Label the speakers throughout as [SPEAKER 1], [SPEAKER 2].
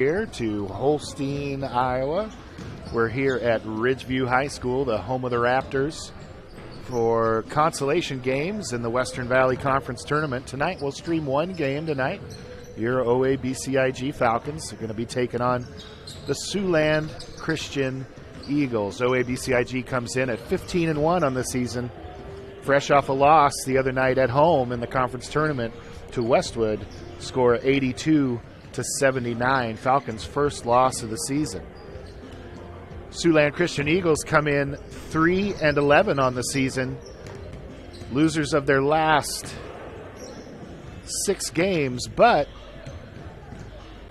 [SPEAKER 1] Here to Holstein, Iowa. We're here at Ridgeview High School, the home of the Raptors, for consolation games in the Western Valley Conference Tournament. Tonight we'll stream one game tonight. Your OABCIG Falcons are going to be taking on the Siouxland Christian Eagles. OABCIG comes in at 15-1 on the season, fresh off a loss the other night at home in the conference tournament to Westwood, score 82-79, Falcons' first loss of the season. Siouxland Christian Eagles come in 3-11 on the season, losers of their last 6 games, but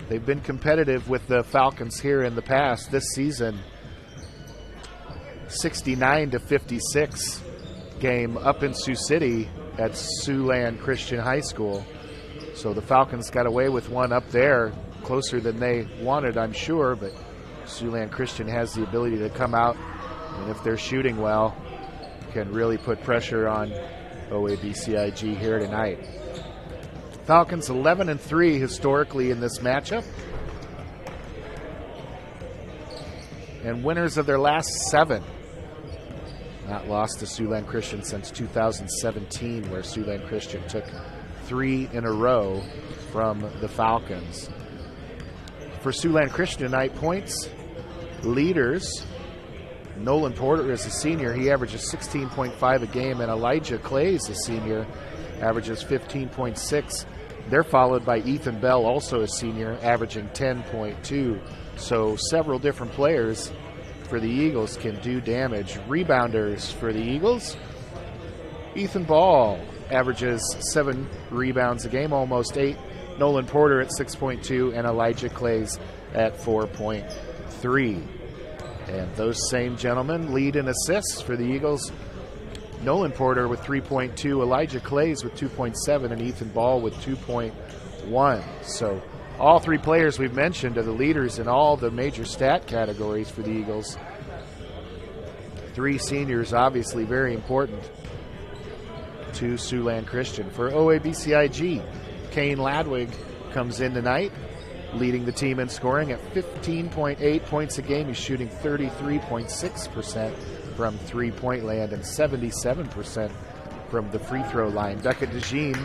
[SPEAKER 1] they've been competitive with the Falcons here in the past. This season, 69-56 game up in Sioux City at Siouxland Christian High School. So the Falcons got away with one up there, closer than they wanted, I'm sure, but Siouxland Christian has the ability to come out, and if they're shooting well, can really put pressure on OABCIG here tonight. Falcons 11-3 historically in this matchup, and winners of their last 7. Not lost to Siouxland Christian since 2017, where Siouxland Christian took 3 in a row from the Falcons. For Siouxland Christian tonight, points leaders, Nolan Porter is a senior. He averages 16.5 a game, and Elijah Clay is a senior, averages 15.6. They're followed by Ethan Bell, also a senior, averaging 10.2. So several different players for the Eagles can do damage. Rebounders for the Eagles, Ethan Ball averages 7 rebounds a game, almost 8. Nolan Porter at 6.2, and Elijah Clays at 4.3. And those same gentlemen lead in assists for the Eagles. Nolan Porter with 3.2, Elijah Clays with 2.7, and Ethan Ball with 2.1. So all 3 players we've mentioned are the leaders in all the major stat categories for the Eagles. 3 seniors, obviously very important to Siouxland Christian. For OABCIG, Kane Ladwig comes in tonight, leading the team in scoring at 15.8 points a game. He's shooting 33.6% from three-point land and 77% from the free throw line. Becca DeJean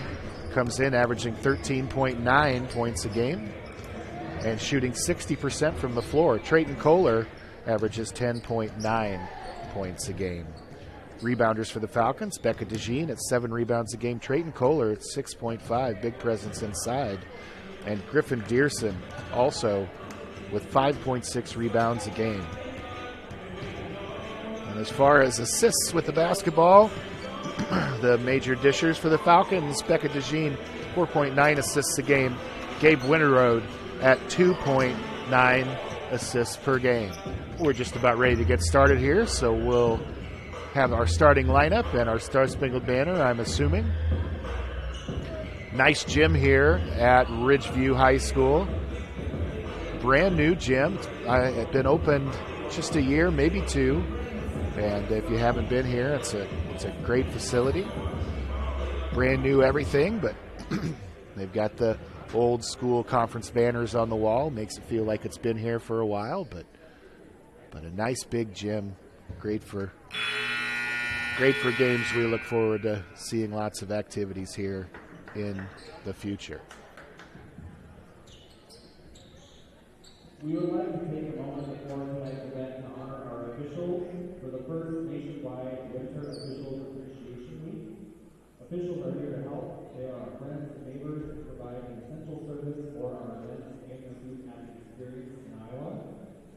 [SPEAKER 1] comes in averaging 13.9 points a game and shooting 60% from the floor. Trayton Kohler averages 10.9 points a game. Rebounders for the Falcons, Becca DeJean at 7 rebounds a game. Trayton Kohler at 6.5, big presence inside. And Griffin Dearson also with 5.6 rebounds a game. And as far as assists with the basketball, the major dishers for the Falcons, Becca DeJean, 4.9 assists a game. Gabe Winterroad at 2.9 assists per game. We're just about ready to get started here, so we'll have our starting lineup and our Star Spangled Banner, I'm assuming. Nice gym here at Ridgeview High School. Brand new gym. It's been opened just a year, maybe 2. And if you haven't been here, it's a great facility. Brand new everything, but they've got the old school conference banners on the wall. Makes it feel like it's been here for a while, but a nice big gym. Great for games. We look forward to seeing lots of activities here in the future.
[SPEAKER 2] We would like to take a moment before tonight's event to honor our officials for the first nationwide Winter Officials Appreciation Week. Officials are here to help. They are our friends and neighbors who provide an essential service for our events and the food at the experience in Iowa.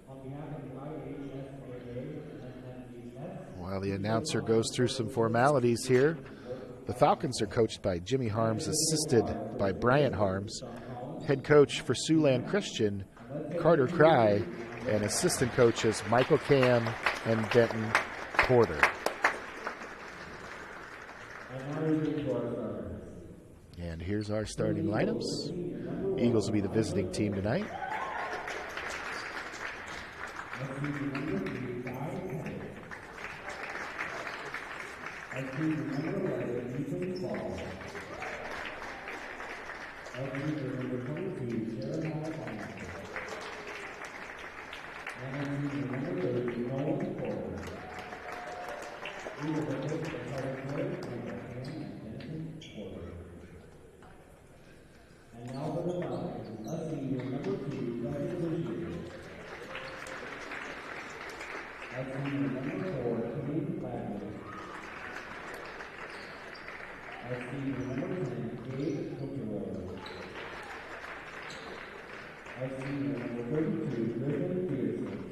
[SPEAKER 2] On behalf of the IHSAA and NMHS,
[SPEAKER 1] while the announcer goes through some formalities here, the Falcons are coached by Jimmy Harms, assisted by Bryant Harms. Head coach for Siouxland Christian, Carter Cry, and assistant coaches Michael Cam and Denton Porter. And here's our starting lineups. Eagles will be the visiting team tonight.
[SPEAKER 2] senior number 32, Griffin Peterson.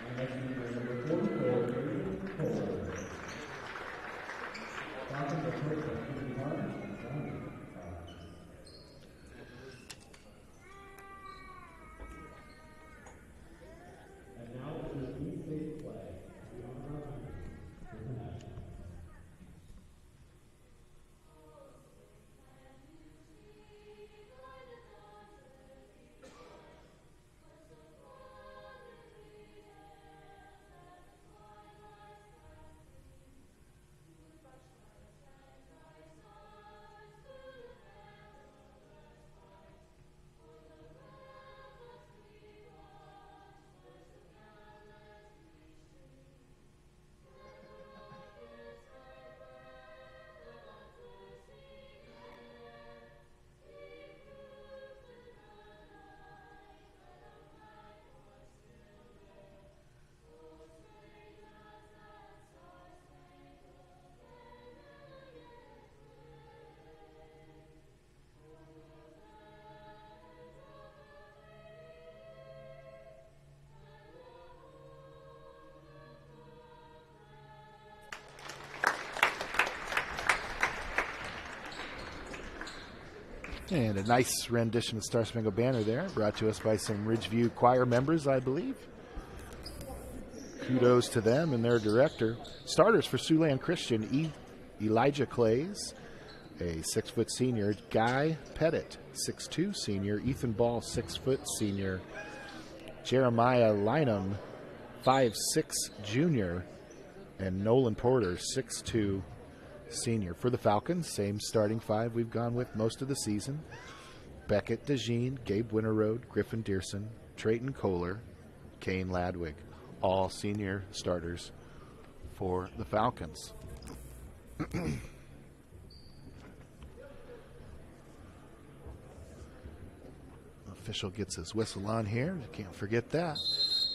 [SPEAKER 2] And that's senior number 44, Jason Cole. Falcons are first at 51. And now it's the East State flag. The honor of international.
[SPEAKER 1] And a nice rendition of Star Spangled Banner there, brought to us by some Ridgeview choir members, I believe. Kudos to them and their director. Starters for Siouxland Christian, Elijah Clays, a 6-foot senior. Guy Pettit, 6'2" senior. Ethan Ball, 6-foot senior. Jeremiah Lynham, 5'6" junior. And Nolan Porter, 6'2" senior. For the Falcons, same starting five we've gone with most of the season. Beckett DeJean, Gabe Winterroad, Griffin Dearson, Trayton Kohler, Kane Ladwig. All senior starters for the Falcons. Official gets his whistle on here. Can't forget that.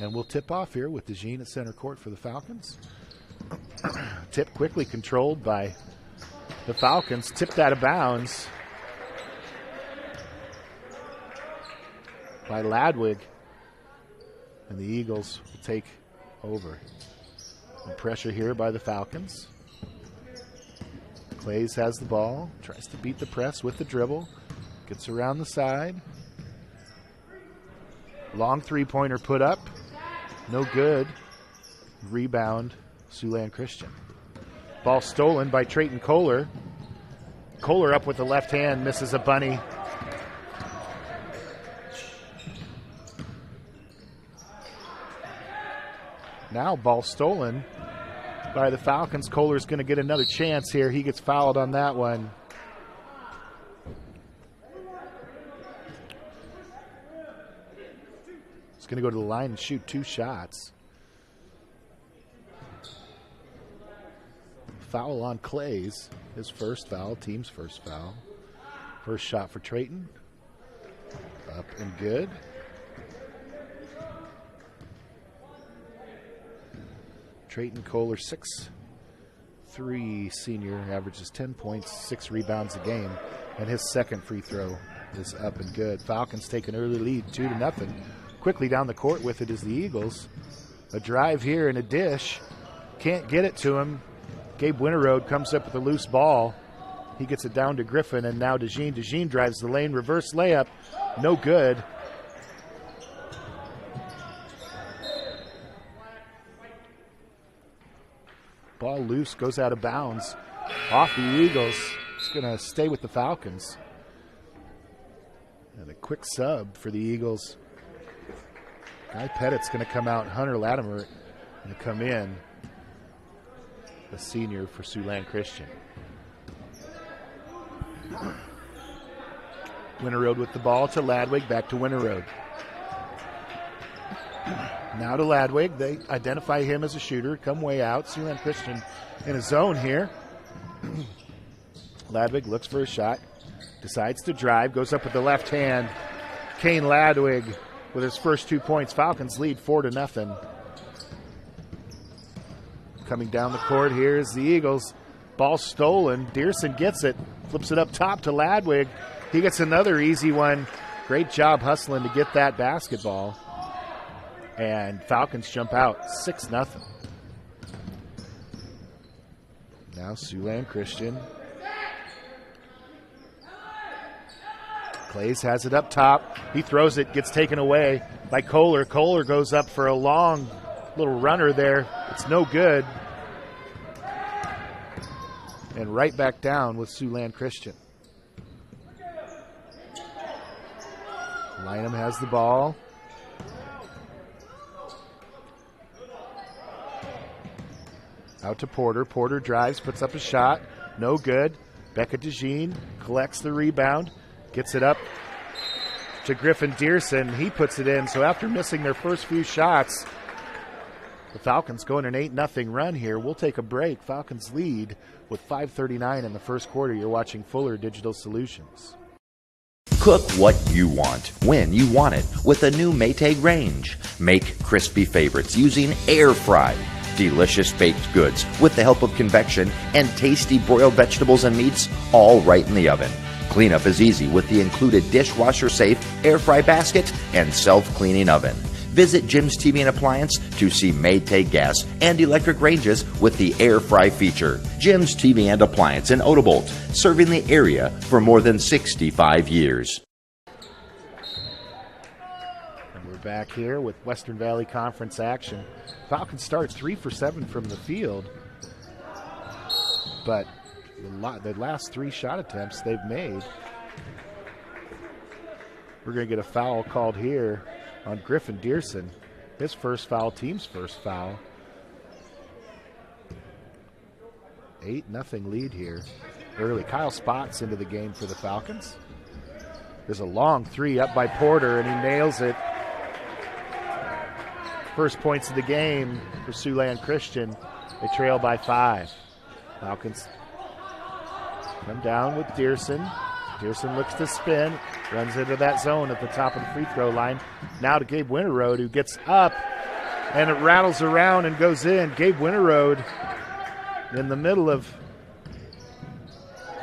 [SPEAKER 1] And we'll tip off here with DeJean at center court for the Falcons. Tip quickly controlled by the Falcons. Tipped out of bounds by Ladwig. And the Eagles will take over. And pressure here by the Falcons. Clays has the ball. Tries to beat the press with the dribble. Gets around the side. Long three-pointer put up. No good. Rebound, Siouxland Christian. Ball stolen by Trayton Kohler. Kohler up with the left hand, misses a bunny. Now ball stolen by the Falcons. Kohler's going to get another chance here. He gets fouled on that one. He's going to go to the line and shoot 2 shots. Foul on Clays. His first foul, team's first foul. First shot for Trayton. Up and good. Trayton Kohler, 6'3" senior, averages 10 points, 6 rebounds a game, and his second free throw is up and good. Falcons take an early lead, 2-0. Quickly down the court with it is the Eagles. A drive here and a dish. Can't get it to him. Gabe Winterroad comes up with a loose ball. He gets it down to Griffin, and now DeJean. DeJean drives the lane, reverse layup, no good. Ball loose, goes out of bounds. Off the Eagles. It's going to stay with the Falcons. And a quick sub for the Eagles. Guy Pettit's going to come out. Hunter Latimer going to come in. A senior for Siouxland Christian. Winterroad with the ball to Ladwig. Back to Winterroad. Now to Ladwig. They identify him as a shooter. Come way out. Siouxland Christian in a zone here. Ladwig looks for a shot. Decides to drive. Goes up with the left hand. Kane Ladwig with his first 2 points. Falcons lead 4-0. Coming down the court here is the Eagles. Ball stolen. Dearson gets it. Flips it up top to Ladwig. He gets another easy one. Great job hustling to get that basketball. And Falcons jump out 6-0. Now Siouxland Christian. Clays has it up top. He throws it, gets taken away by Kohler. Kohler goes up for a long little runner there. It's no good. And right back down with Siouxland Christian. Lynham has the ball. Out to Porter. Porter drives, puts up a shot. No good. Becca DeJean collects the rebound. Gets it up to Griffin Dearson. He puts it in. So after missing their first few shots, the Falcons go on an 8-0 run here. We'll take a break. Falcons lead with 5:39 in the first quarter. You're watching Fuller Digital Solutions.
[SPEAKER 3] Cook what you want, when you want it, with a new Maytag range. Make crispy favorites using air fry. Delicious baked goods with the help of convection and tasty broiled vegetables and meats, all right in the oven. Cleanup is easy with the included dishwasher-safe air fry basket and self-cleaning oven. Visit Jim's TV and Appliance to see Maytag gas and electric ranges with the air fry feature. Jim's TV and Appliance in Odebolt, serving the area for more than 65 years.
[SPEAKER 1] And we're back here with Western Valley Conference action. Falcons start 3 for 7 from the field, but the last 3 shot attempts they've made. We're going to get a foul called here on Griffin Dearson. His first foul, team's first foul. 8-0 lead here early. Kyle Spots into the game for the Falcons. There's a long 3 up by Porter, and he nails it. First points of the game for Siouxland Christian. They trail by 5. Falcons come down with Dearson. Dearson looks to spin, runs into that zone at the top of the free throw line. Now to Gabe Winterroad, who gets up, and it rattles around and goes in. Gabe Winterroad in the middle of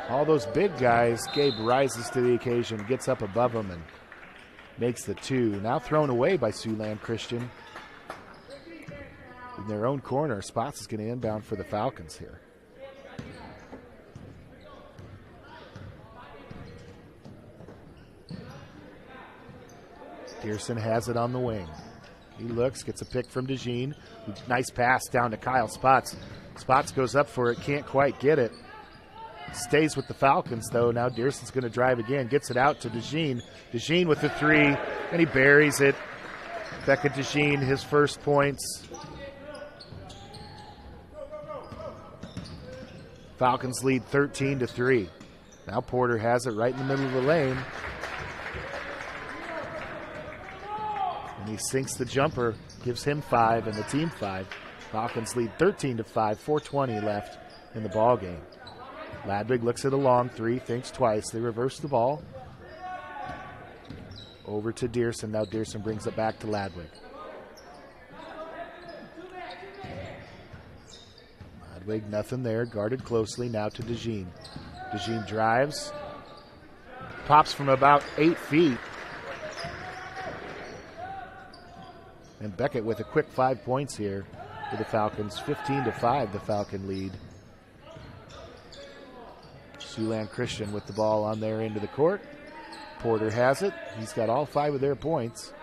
[SPEAKER 1] all those big guys. Gabe rises to the occasion, gets up above them, and makes the 2. Now thrown away by Siouxland Christian. In their own corner, Spots is going to inbound for the Falcons here. Dearson has it on the wing. He looks, gets a pick from DeJean. Nice pass down to Kyle Spots. Spots goes up for it, can't quite get it. Stays with the Falcons, though. Now Dearson's going to drive again, gets it out to DeJean. DeJean with the 3, and he buries it. Becca DeJean, his first points. Falcons lead 13-3. Now Porter has it right in the middle of the lane. And he sinks the jumper, gives him 5 and the team 5. Falcons lead 13-5, 4:20 left in the ball game. Ladwig looks at a long 3, thinks twice. They reverse the ball. Over to Dearson. Now Dearson brings it back to Ladwig. Ladwig, nothing there, guarded closely. Now to DeJean. DeJean drives. Pops from about 8 feet. And Beckett with a quick 5 points here for the Falcons. 15-5, the Falcon lead. Siouxland Christian with the ball on their end of the court. Porter has it. He's got all 5 of their points.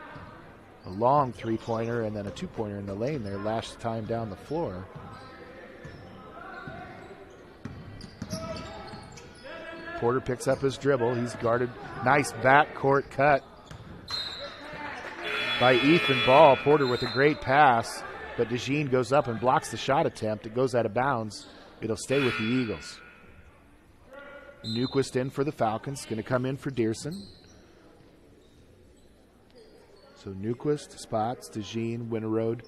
[SPEAKER 1] A long 3-pointer and then a 2-pointer in the lane there last time down the floor. Porter picks up his dribble. He's guarded. Nice backcourt cut by Ethan Ball. Porter with a great pass, but DeJean goes up and blocks the shot attempt. It goes out of bounds. It'll stay with the Eagles. Newquist in for the Falcons. Going to come in for Dearson. So Newquist, Spots, DeJean, Winterroad,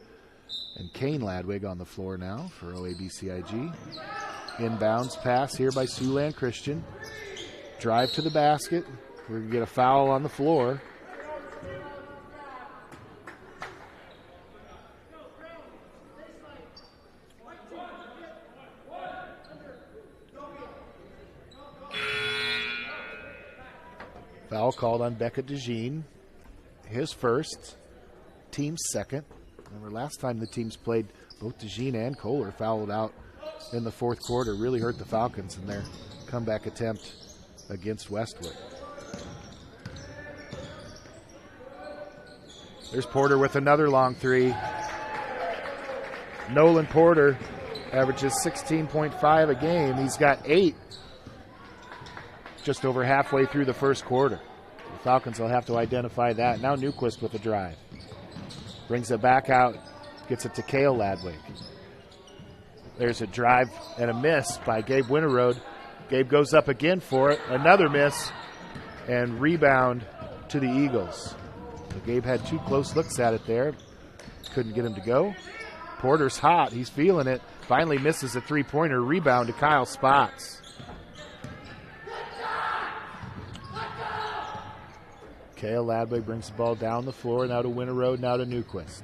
[SPEAKER 1] and Kane Ladwig on the floor now for OABCIG. Inbounds pass here by Siouxland Christian. Drive to the basket. We're going to get a foul on the floor. Foul called on Beckett DeJean. His first, team's second. Remember last time the teams played, both DeJean and Kohler fouled out in the fourth quarter. Really hurt the Falcons in their comeback attempt against Westwood. There's Porter with another long three. Nolan Porter averages 16.5 a game. He's got 8 just over halfway through the first quarter. The Falcons will have to identify that. Now Newquist with a drive. Brings it back out, gets it to Cale Ladwig. There's a drive and a miss by Gabe Winterode. Gabe goes up again for it. Another miss and rebound to the Eagles. So Gabe had 2 close looks at it there. Couldn't get him to go. Porter's hot. He's feeling it. Finally misses a three-pointer. Rebound to Kyle Spots. Cale Ladwig brings the ball down the floor. Now to Winterode, now to Newquist.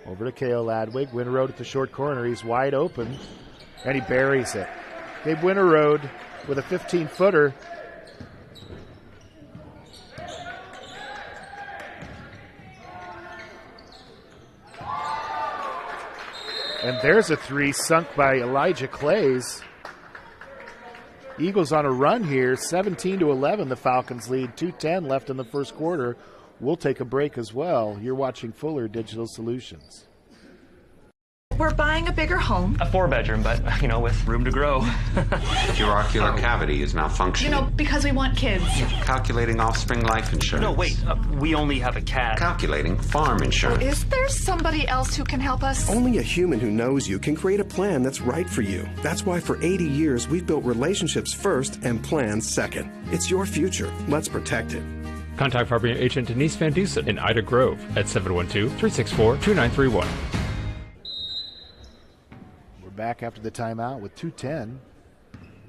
[SPEAKER 1] Over to Cale Ladwig. Winterode at the short corner. He's wide open, and he buries it. Gabe Winterode with a 15-footer. And there's a three sunk by Elijah Clays. Eagles on a run here, 17-11. The Falcons lead, 2:10 left in the first quarter. We'll take a break as well. You're watching Fuller Digital Solutions.
[SPEAKER 4] We're buying a bigger home.
[SPEAKER 5] A 4-bedroom, but, with room to grow.
[SPEAKER 6] Your ocular cavity is malfunctioning.
[SPEAKER 4] Because we want kids.
[SPEAKER 6] Calculating offspring life insurance.
[SPEAKER 5] No, wait, we only have a cat.
[SPEAKER 6] Calculating farm insurance.
[SPEAKER 4] Is there somebody else who can help us?
[SPEAKER 7] Only a human who knows you can create a plan that's right for you. That's why for 80 years we've built relationships first and plans second. It's your future. Let's protect it.
[SPEAKER 8] Contact Farming Agent Denise Van Dusen in Ida Grove at 712-364-2931.
[SPEAKER 1] Back after the timeout with 2:10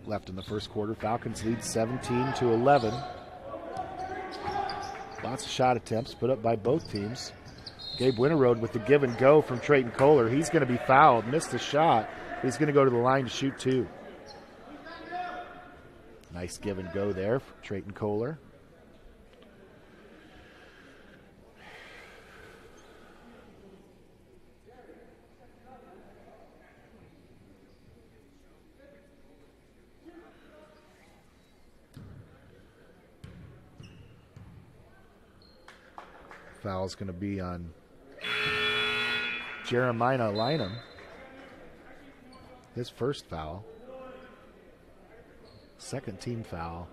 [SPEAKER 1] left in the first quarter. Falcons lead 17-11. Lots of shot attempts put up by both teams. Gabe Winterode with the give and go from Trayton Kohler. He's going to be fouled, missed the shot. He's going to go to the line to shoot 2. Nice give and go there for Trayton Kohler. Foul's going to be on Jeremiah Lynham. His first foul. Second team foul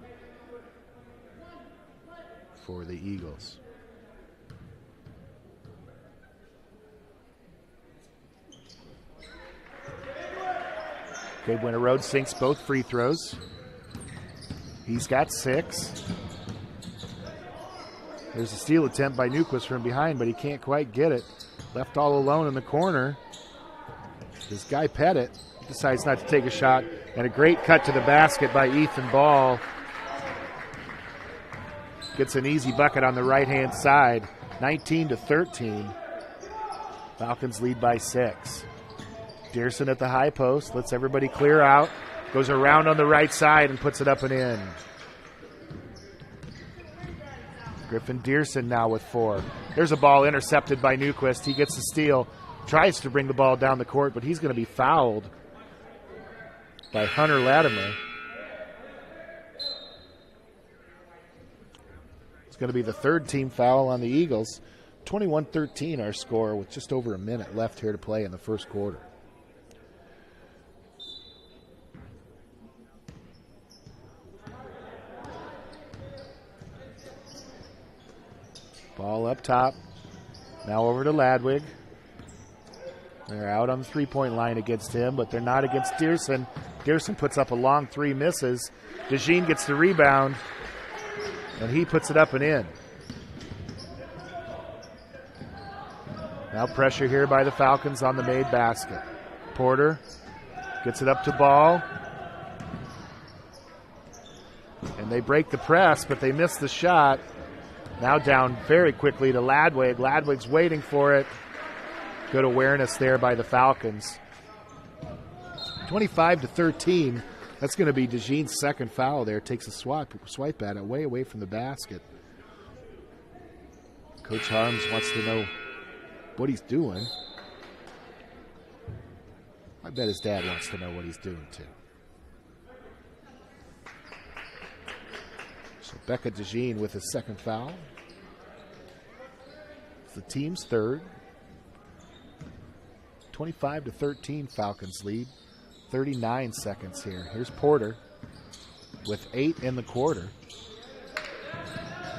[SPEAKER 1] for the Eagles. Gabe Winterode sinks both free throws. He's got 6. There's a steal attempt by Newquist from behind, but he can't quite get it. Left all alone in the corner. This guy Pettit decides not to take a shot, and a great cut to the basket by Ethan Ball. Gets an easy bucket on the right-hand side, 19-13. Falcons lead by 6. Dearson at the high post, lets everybody clear out, goes around on the right side and puts it up and in. Griffin Dearson now with 4. There's a ball intercepted by Newquist. He gets the steal, tries to bring the ball down the court, but he's going to be fouled by Hunter Latimer. It's going to be the 3rd team foul on the Eagles. 21-13 our score with just over a minute left here to play in the first quarter. Ball up top. Now over to Ladwig. They're out on the three-point line against him, but they're not against Dearson. Dearson puts up a long 3, misses. DeJean gets the rebound, and he puts it up and in. Now pressure here by the Falcons on the made basket. Porter gets it up to Ball. And they break the press, but they miss the shot. Now down very quickly to Ladwig. Ladwig's waiting for it. Good awareness there by the Falcons. 25-13. That's going to be DeJean's second foul there. Takes a swipe at it way away from the basket. Coach Harms wants to know what he's doing. I bet his dad wants to know what he's doing too. So Becca DeJean with his second foul. It's the team's third. 25-13 Falcons lead. 39 seconds here. Here's Porter with 8 in the quarter.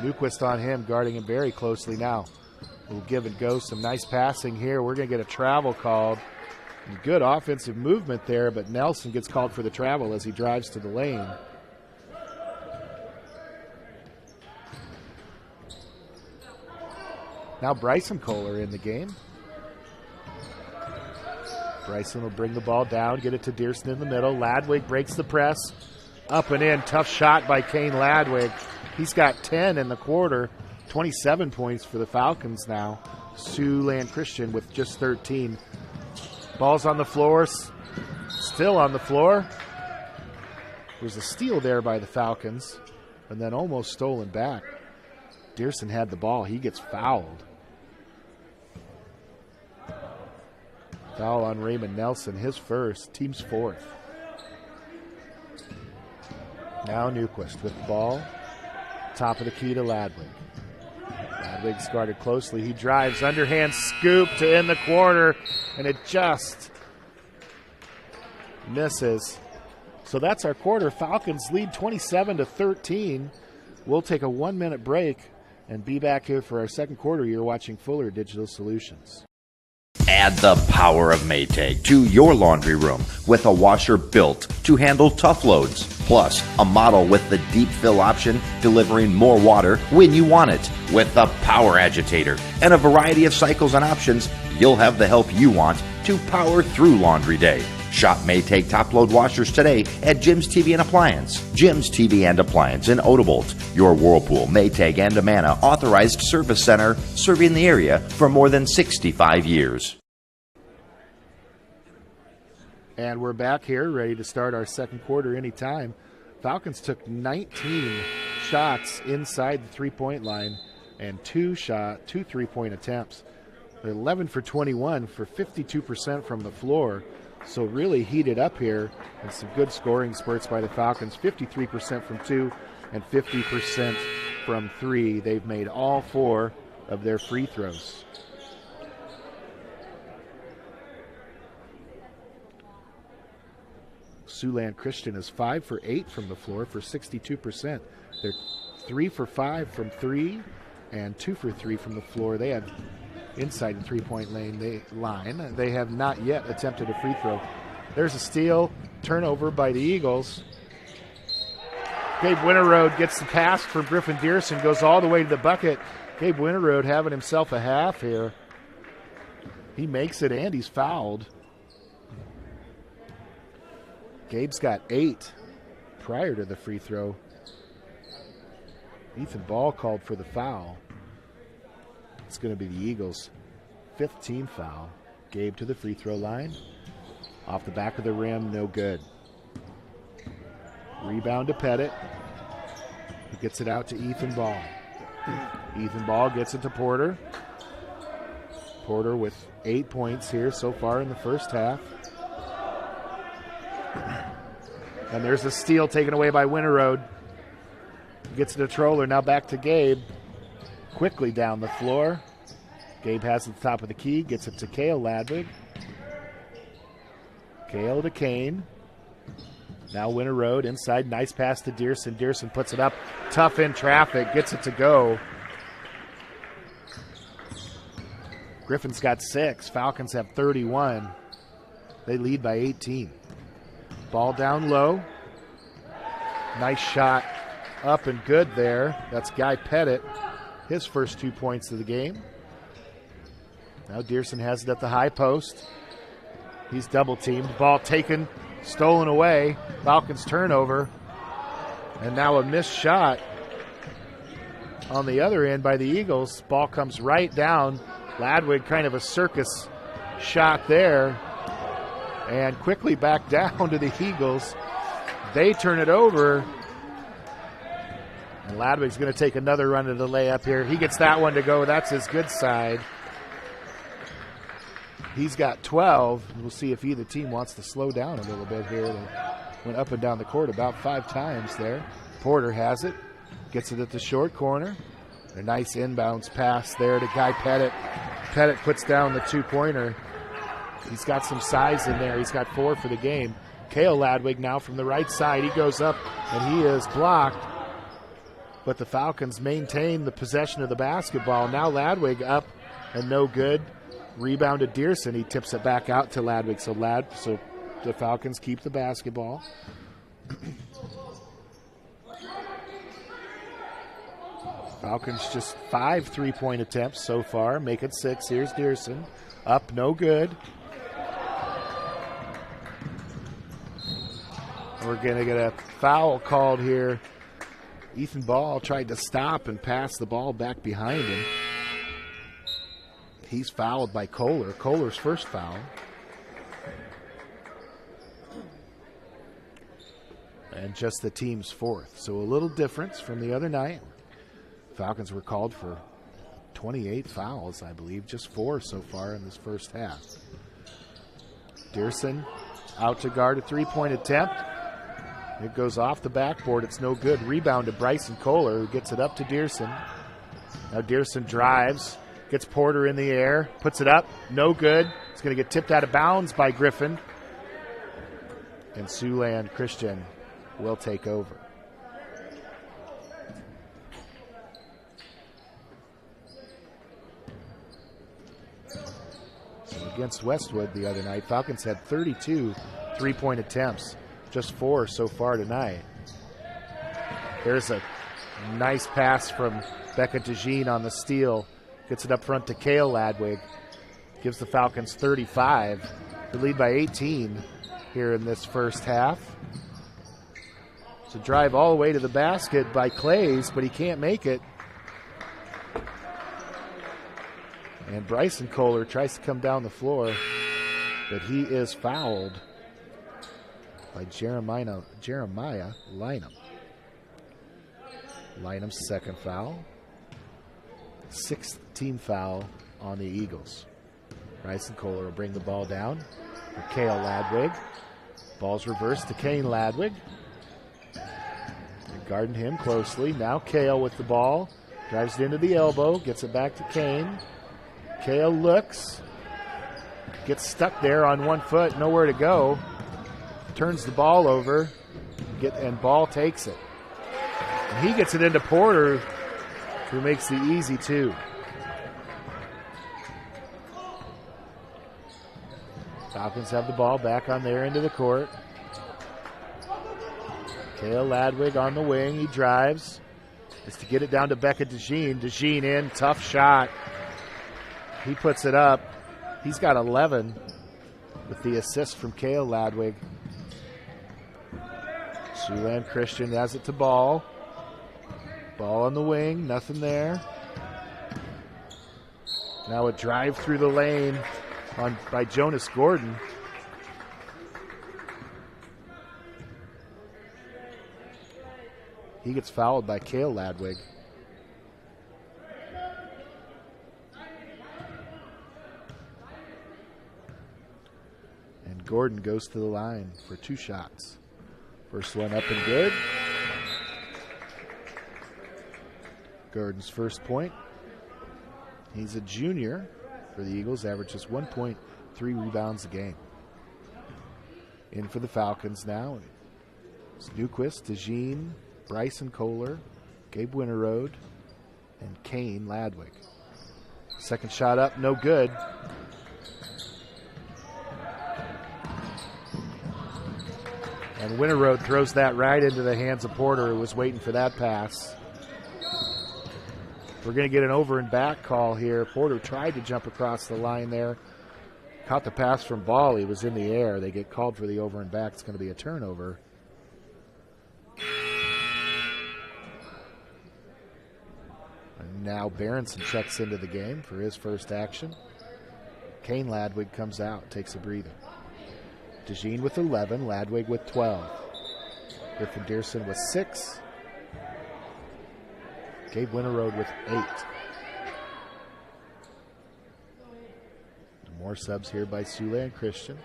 [SPEAKER 1] Newquist on him, guarding him very closely now. We'll give and go. Some nice passing here. We're going to get a travel called. And good offensive movement there, but Nelson gets called for the travel as he drives to the lane. Now Bryson Kohler in the game. Bryson will bring the ball down, get it to Dearson in the middle. Ladwig breaks the press. Up and in. Tough shot by Kane Ladwig. He's got 10 in the quarter. 27 points for the Falcons now. Siouxland Christian with just 13. Ball's on the floor. Still on the floor. There's a steal there by the Falcons. And then almost stolen back. Dearson had the ball. He gets fouled. Foul on Raymond Nelson, his first, team's fourth. Now Newquist with the ball. Top of the key to Ladwig. Ladwig's guarded closely. He drives, underhand scoop to end the quarter, and it just misses. So that's our quarter. Falcons lead 27-13. We'll take a 1-minute break and be back here for our second quarter. You're watching Fuller Digital Solutions.
[SPEAKER 3] Add the power of Maytag to your laundry room with a washer built to handle tough loads. Plus, a model with the deep fill option, delivering more water when you want it. With the power agitator and a variety of cycles and options, you'll have the help you want to power through laundry day. Shop Maytag top-load washers today at Jim's TV and Appliance. Jim's TV and Appliance in Odebolt, your Whirlpool, Maytag, and Amana authorized service center, serving the area for more than 65 years.
[SPEAKER 1] And we're back here, ready to start our second quarter anytime. Falcons took 19 shots inside the three-point line and two three-point attempts. They're 11 for 21 for 52% from the floor. So really heated up here, and some good scoring spurts by the Falcons. 53% from 2 and 50% from 3. They've made all 4 of their free throws. Siouxland Christian is 5 for 8 from the floor for 62%. They're 3 for 5 from 3 and 2 for 3 from the floor. They have inside the three-point line. They have not yet attempted a free throw. There's a steal, turnover by the Eagles. Gabe Winterroad gets the pass from Griffin Dearson, goes all the way to the bucket. Gabe Winterroad having himself a half here. He makes it and he's fouled. Gabe's got 8 prior to the free throw. Ethan Ball called for the foul. It's going to be the Eagles' 5th team foul. Gabe to the free throw line. Off the back of the rim, no good. Rebound to Pettit. He gets it out to Ethan Ball. Ethan Ball gets it to Porter. Porter with 8 points here so far in the first half. And there's a steal taken away by Winterroad. Gets it to Troller, now back to Gabe. Quickly down the floor. Gabe has it at the top of the key, gets it to Cale Ladwig. Cale to Kane. Now Winterroad inside, nice pass to Dearson. Dearson puts it up, tough in traffic, gets it to go. Griffin's got 6, Falcons have 31. They lead by 18. Ball down low. Nice shot up and good there. That's Guy Pettit. His first 2 points of the game. Now Dearson has it at the high post. He's double teamed. Ball taken, stolen away. Falcons turnover. And now a missed shot on the other end by the Eagles. Ball comes right down. Ladwig kind of a circus shot there. And quickly back down to the Eagles. They turn it over. And Ladwig's going to take another run at the layup here. He gets that one to go. That's his good side. He's got 12. We'll see if either team wants to slow down a little bit here. They went up and down the court about 5 times there. Porter has it. Gets it at the short corner. A nice inbounds pass there to Guy Pettit. Pettit puts down the 2-pointer. He's got some size in there. He's got 4 for the game. Cale Ladwig now from the right side. He goes up, and he is blocked. But the Falcons maintain the possession of the basketball. Now Ladwig up and no good. Rebound to Dearson. He tips it back out to Ladwig. So the Falcons keep the basketball. Falcons just 5 3-point attempts so far. Make it 6. Here's Dearson. Up, no good. We're going to get a foul called here. Ethan Ball tried to stop and pass the ball back behind him. He's fouled by Kohler. Kohler's first foul. And just the team's 4th. So a little difference from the other night. Falcons were called for 28 fouls, I believe. Just 4 so far in this first half. Dearson out to guard a 3-point attempt. It goes off the backboard. It's no good. Rebound to Bryson Kohler, who gets it up to Dearson. Now Dearson drives. Gets Porter in the air, puts it up, no good. It's going to get tipped out of bounds by Griffin. And Siouxland Christian will take over. So against Westwood the other night, Falcons had 32 3-point attempts, just 4 so far tonight. There's a nice pass from Becca DeJean on the steal. Gets it up front to Cale Ladwig. Gives the Falcons 35. They lead by 18 here in this first half. It's a drive all the way to the basket by Clays, but he can't make it. And Bryson Kohler tries to come down the floor, but he is fouled by Jeremiah Lynham. Lynham's second foul. 6th team foul on the Eagles. Bryson Kohler will bring the ball down for Cale Ladwig. Ball's reversed to Kane Ladwig. They're guarding him closely. Now Cale with the ball. Drives it into the elbow. Gets it back to Kane. Cale looks. Gets stuck there on 1 foot. Nowhere to go. Turns the ball over. And Ball takes it. And he gets it into Porter, who makes the easy 2. Falcons have the ball back on their end of the court. Cale Ladwig on the wing. He drives. Is to get it down to Becca DeJean. DeJean in. Tough shot. He puts it up. He's got 11 with the assist from Cale Ladwig. Siouxland Christian has it to Ball. Ball on the wing, nothing there. Now a drive through the lane by Jonas Gordon. He gets fouled by Cale Ladwig. And Gordon goes to the line for 2 shots. First one up and good. Gordon's first point. He's a junior for the Eagles, averages 1.3 rebounds a game. In for the Falcons now. It's Newquist, DeJean, Bryson Kohler, Gabe Winterode, and Kane Ladwig. Second shot up, no good. And Winterode throws that right into the hands of Porter, who was waiting for that pass. We're going to get an over and back call here. Porter tried to jump across the line there. Caught the pass from Ball. He was in the air. They get called for the over and back. It's going to be a turnover. And now Berenson checks into the game for his first action. Kane Ladwig comes out, takes a breather. DeJean with 11, Ladwig with 12. Griffin Dearson with 6. Gabe Winterroad with 8. More subs here by Siouxland Christian.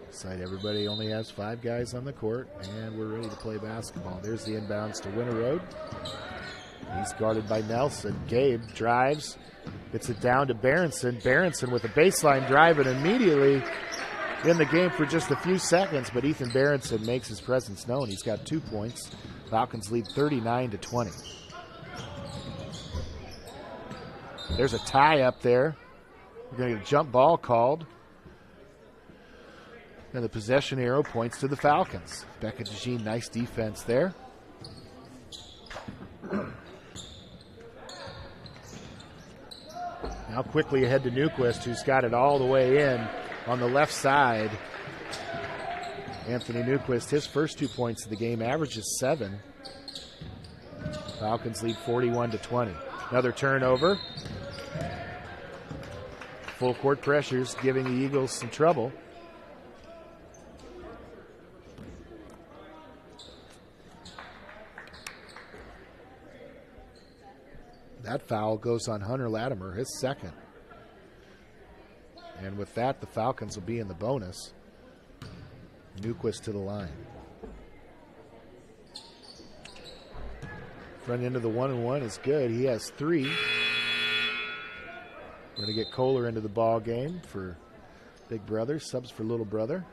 [SPEAKER 1] Side everybody only has 5 guys on the court, and we're ready to play basketball. There's the inbounds to Winterroad. He's guarded by Nelson. Gabe drives, gets it down to Berenson. Berenson with a baseline drive and immediately in the game for just a few seconds, but Ethan Berenson makes his presence known. He's got 2 points. Falcons lead 39-20. There's a tie up there. We're going to get a jump ball called. And the possession arrow points to the Falcons. Becca DeJean, nice defense there. Now quickly ahead to Newquist, who's got it all the way in on the left side. Anthony Newquist, his first 2 points of the game, averages 7. Falcons lead 41-20. Another turnover. Full court pressures giving the Eagles some trouble. That foul goes on Hunter Latimer, his second. And with that, the Falcons will be in the bonus. Newquist to the line. Front end of the 1-and-1 is good. He has 3. We're going to get Kohler into the ball game for big brother, subs for little brother.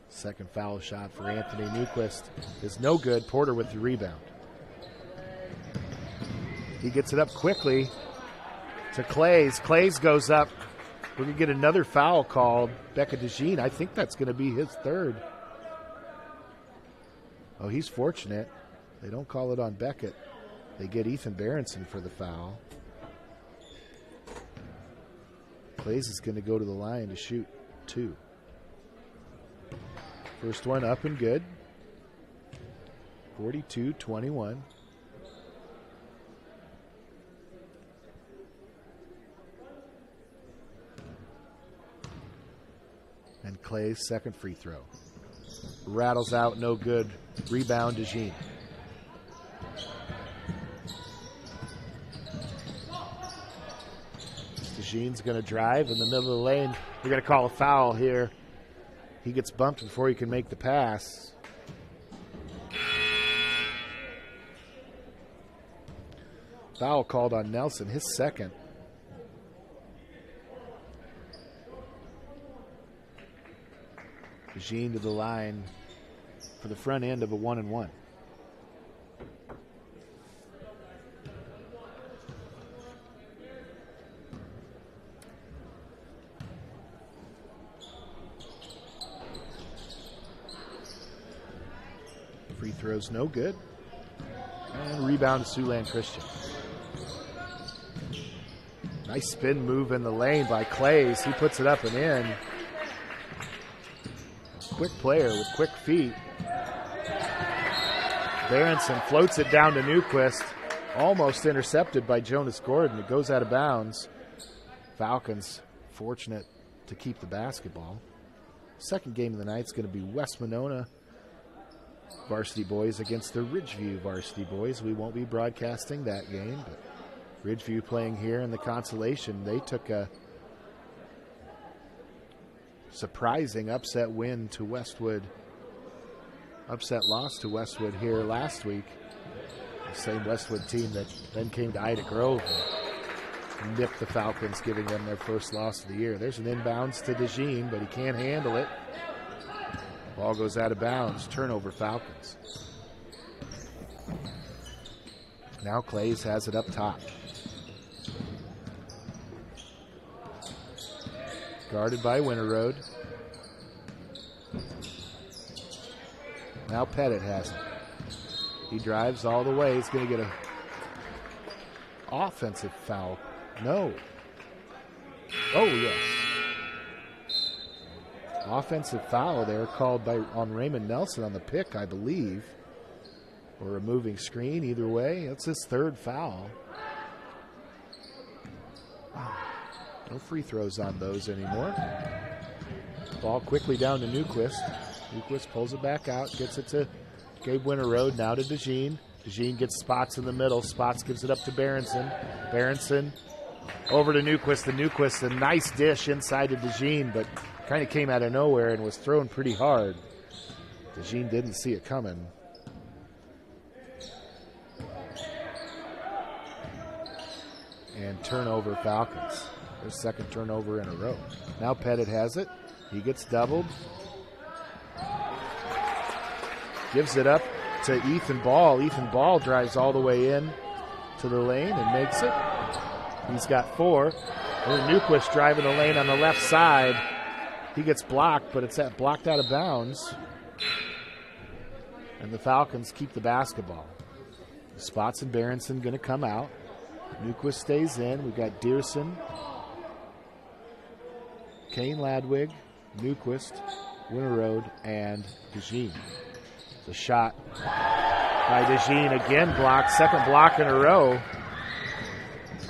[SPEAKER 1] Second foul shot for Anthony Newquist is no good. Porter with the rebound. He gets it up quickly to Clays. Clays goes up. We're going to get another foul called. Becca DeJean, I think that's going to be his third. Oh, he's fortunate. They don't call it on Beckett. They get Ethan Berenson for the foul. Clays is going to go to the line to shoot 2. First one up and good. 42-21. And Clay's second free throw. Rattles out, no good. Rebound, DeJean. DeJean's going to drive in the middle of the lane. We're going to call a foul here. He gets bumped before he can make the pass. Foul called on Nelson, his second. DeJean to the line for the front end of a 1-and-1. Free throws no good. And rebound to Siouxland Christian. Nice spin move in the lane by Clays. He puts it up and in. Quick player with quick feet. Berenson floats it down to Newquist. Almost intercepted by Jonas Gordon. It goes out of bounds. Falcons fortunate to keep the basketball. Second game of the night is going to be West Monona Varsity boys against the Ridgeview Varsity boys. We won't be broadcasting that game, but Ridgeview playing here in the consolation. They took a surprising upset win to Westwood. Upset loss to Westwood here last week. The same Westwood team that then came to Ida Grove and nipped the Falcons, giving them their first loss of the year. There's an inbounds to DeJean, but he can't handle it. Ball goes out of bounds. Turnover, Falcons. Now Clays has it up top. Guarded by Winterroad. Now Pettit has it. He drives all the way. He's going to get an offensive foul. No. Oh, yes. Offensive foul there called on Raymond Nelson on the pick, I believe. Or a moving screen, either way. That's his third foul. No free throws on those anymore. Ball quickly down to Newquist. Newquist pulls it back out, gets it to Gabe Winterroad, now to DeJean. DeJean gets Spots in the middle. Spots gives it up to Berenson. Berenson over to Newquist. And Newquist, a nice dish inside to DeJean, but kind of came out of nowhere and was thrown pretty hard. DeJean didn't see it coming. And turnover Falcons. Their second turnover in a row. Now Pettit has it. He gets doubled. Gives it up to Ethan Ball. Ethan Ball drives all the way in to the lane and makes it. He's got 4. And Newquist driving the lane on the left side. He gets blocked, but it's blocked out of bounds. And the Falcons keep the basketball. Spots and Berenson going to come out. Newquist stays in. We've got Dearson, Kane Ladwig, Newquist, Winterroad, and DeJean. The shot by DeJean again blocked, second block in a row.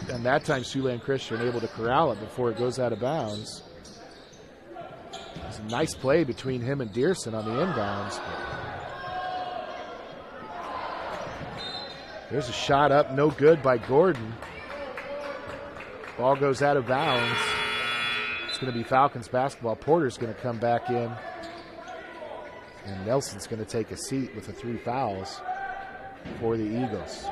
[SPEAKER 1] And that time Siouxland Christian able to corral it before it goes out of bounds. It's a nice play between him and Dearson on the inbounds. There's a shot up, no good by Gordon. Ball goes out of bounds. It's going to be Falcons basketball. Porter's going to come back in. And Nelson's going to take a seat with the 3 fouls for the Eagles.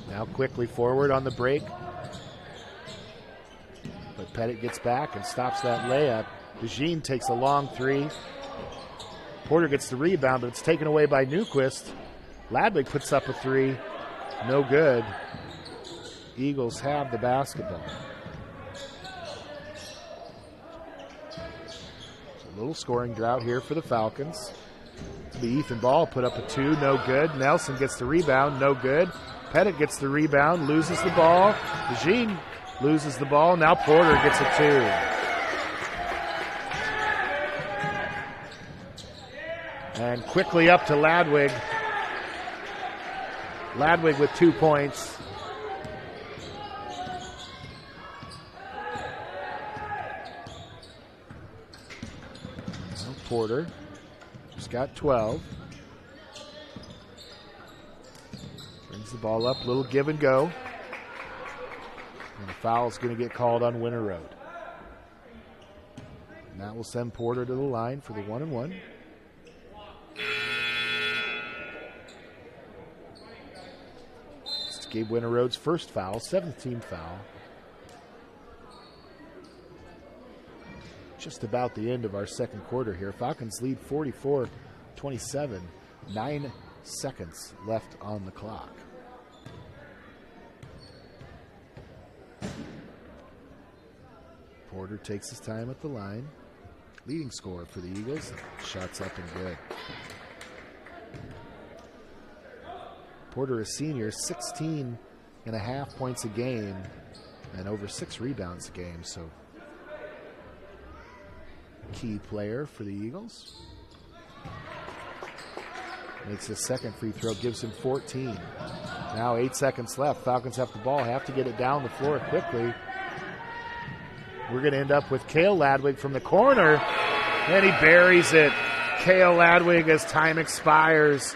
[SPEAKER 1] Now quickly forward on the break. But Pettit gets back and stops that layup. DeJean takes a long 3. Porter gets the rebound, but it's taken away by Newquist. Ladwig puts up a 3. No good. Eagles have the basketball. It's a little scoring drought here for the Falcons. The Ethan Ball put up a 2. No good. Nelson gets the rebound. No good. Pettit gets the rebound. Loses the ball. DeJean loses the ball. Now Porter gets a 2. And quickly up to Ladwig. Ladwig with 2 points. Well, Porter just got 12. Brings the ball up, little give and go. And the foul's going to get called on Winterroad. And that will send Porter to the line for the 1-and-1. It's Gabe Winterroad's first foul, 7th team foul. Just about the end of our second quarter here. Falcons lead 44-27. 9 seconds left on the clock. Porter takes his time at the line. Leading scorer for the Eagles. Shots up and good. Porter, a senior, 16.5 points a game and over 6 rebounds a game. So key player for the Eagles. Makes his second free throw, gives him 14. Now 8 seconds left. Falcons have the ball, have to get it down the floor quickly. We're going to end up with Cale Ladwig from the corner, and he buries it. Cale Ladwig, as time expires,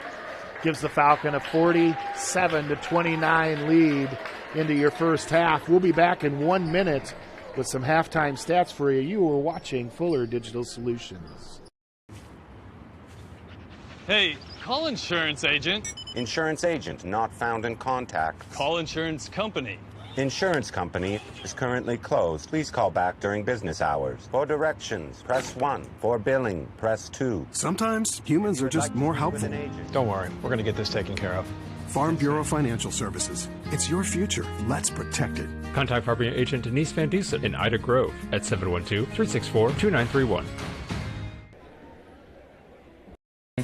[SPEAKER 1] gives the Falcon a 47-29 lead into your first half. We'll be back in 1 minute with some halftime stats for you. You are watching Fuller Digital Solutions.
[SPEAKER 9] Hey, call insurance agent.
[SPEAKER 6] Insurance agent not found in contact.
[SPEAKER 9] Call insurance company.
[SPEAKER 6] Insurance company is currently closed. Please call back during business hours. For directions, press 1. For billing, press 2.
[SPEAKER 7] Sometimes humans are just more helpful.
[SPEAKER 8] Don't worry, we're going to get this taken care of.
[SPEAKER 7] Farm Bureau Financial Services. It's your future. Let's protect it.
[SPEAKER 8] Contact Farm Bureau agent Denise Van Dusen in Ida Grove at 712-364-2931.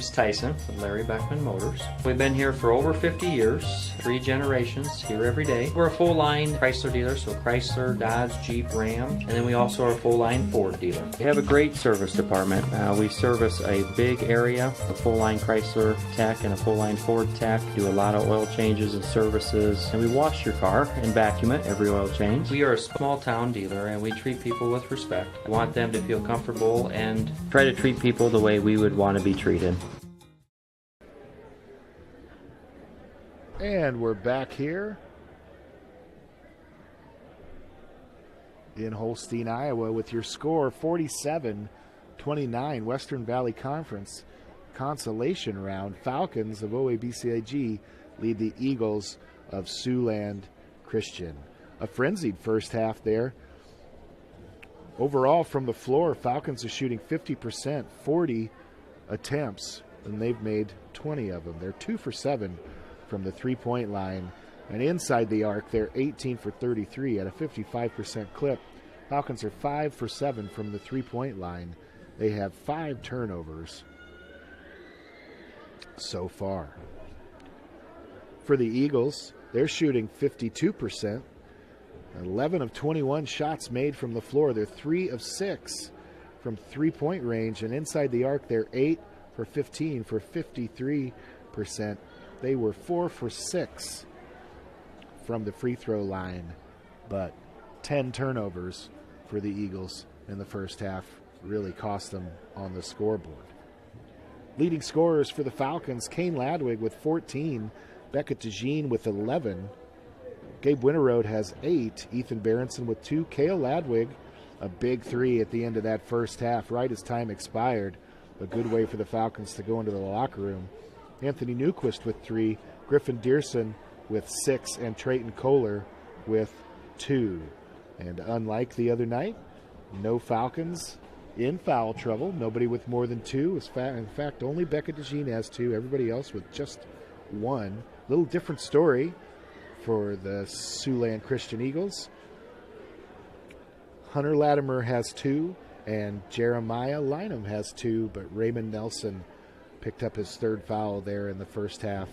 [SPEAKER 10] name's Tyson with Larry Beckman Motors. We've been here for over 50 years, 3 generations, here every day. We're a full-line Chrysler dealer, so Chrysler, Dodge, Jeep, Ram, and then we also are a full-line Ford dealer. We have a great service department. We service a big area, a full-line Chrysler tech and a full-line Ford tech, do a lot of oil changes and services, and we wash your car and vacuum it every oil change. We are a small-town dealer, and we treat people with respect. We want them to feel comfortable and try to treat people the way we would want to be treated.
[SPEAKER 1] And we're back here in Holstein, Iowa with your score 47-29, Western Valley Conference consolation round. Falcons of OABCIG lead the Eagles of Siouxland Christian. A frenzied first half there. Overall, from the floor, Falcons are shooting 50%, 40 attempts, and they've made 20 of them. They're 2 for 7 from the three-point line. And inside the arc, they're 18 for 33 at a 55% clip. Falcons are 5 for 7 from the three-point line. They have 5 turnovers so far. For the Eagles, they're shooting 52%. 11 of 21 shots made from the floor. They're 3 of 6 from three-point range. And inside the arc, they're 8 for 15 for 53%. They were 4 for 6 from the free throw line. But 10 turnovers for the Eagles in the first half really cost them on the scoreboard. Leading scorers for the Falcons, Kane Ladwig with 14, Beckett DeJean with 11, Gabe Winterroad has 8, Ethan Berenson with 2, Cale Ladwig, a big 3 at the end of that first half, right as time expired. A good way for the Falcons to go into the locker room. Anthony Newquist with 3, Griffin Dearson with 6, and Trayton Kohler with 2. And unlike the other night, no Falcons in foul trouble. Nobody with more than 2. In fact, only Beckett DeJean has 2. Everybody else with just 1. Little different story for the Siouxland Christian Eagles. Hunter Latimer has 2, and Jeremiah Lynham has 2, but Raymond Nelson picked up his 3rd foul there in the first half.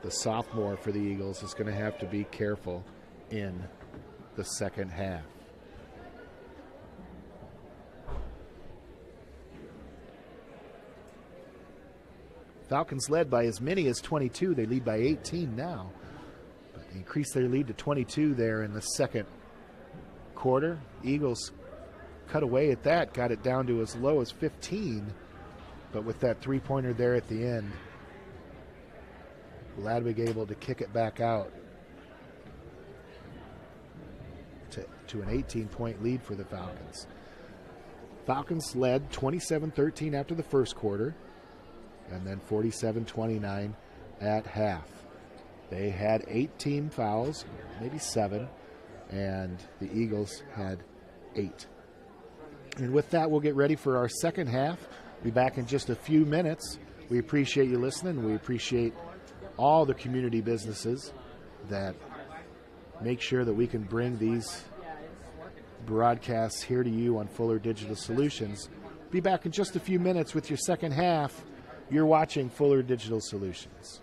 [SPEAKER 1] The sophomore for the Eagles is going to have to be careful in the second half. Falcons led by as many as 22. They lead by 18 now. But they increased their lead to 22 there in the second quarter. Eagles cut away at that, got it down to as low as 15. But with that three-pointer there at the end, Ladwig able to kick it back out to an 18-point lead for the Falcons. Falcons led 27-13 after the first quarter, and then 47-29 at half. They had 8 team fouls, maybe 7, and the Eagles had 8. And with that, we'll get ready for our second half. Be back in just a few minutes. We appreciate you listening. We appreciate all the community businesses that make sure that we can bring these broadcasts here to you on Fuller Digital Solutions. Be back in just a few minutes with your second half. You're watching Fuller Digital Solutions.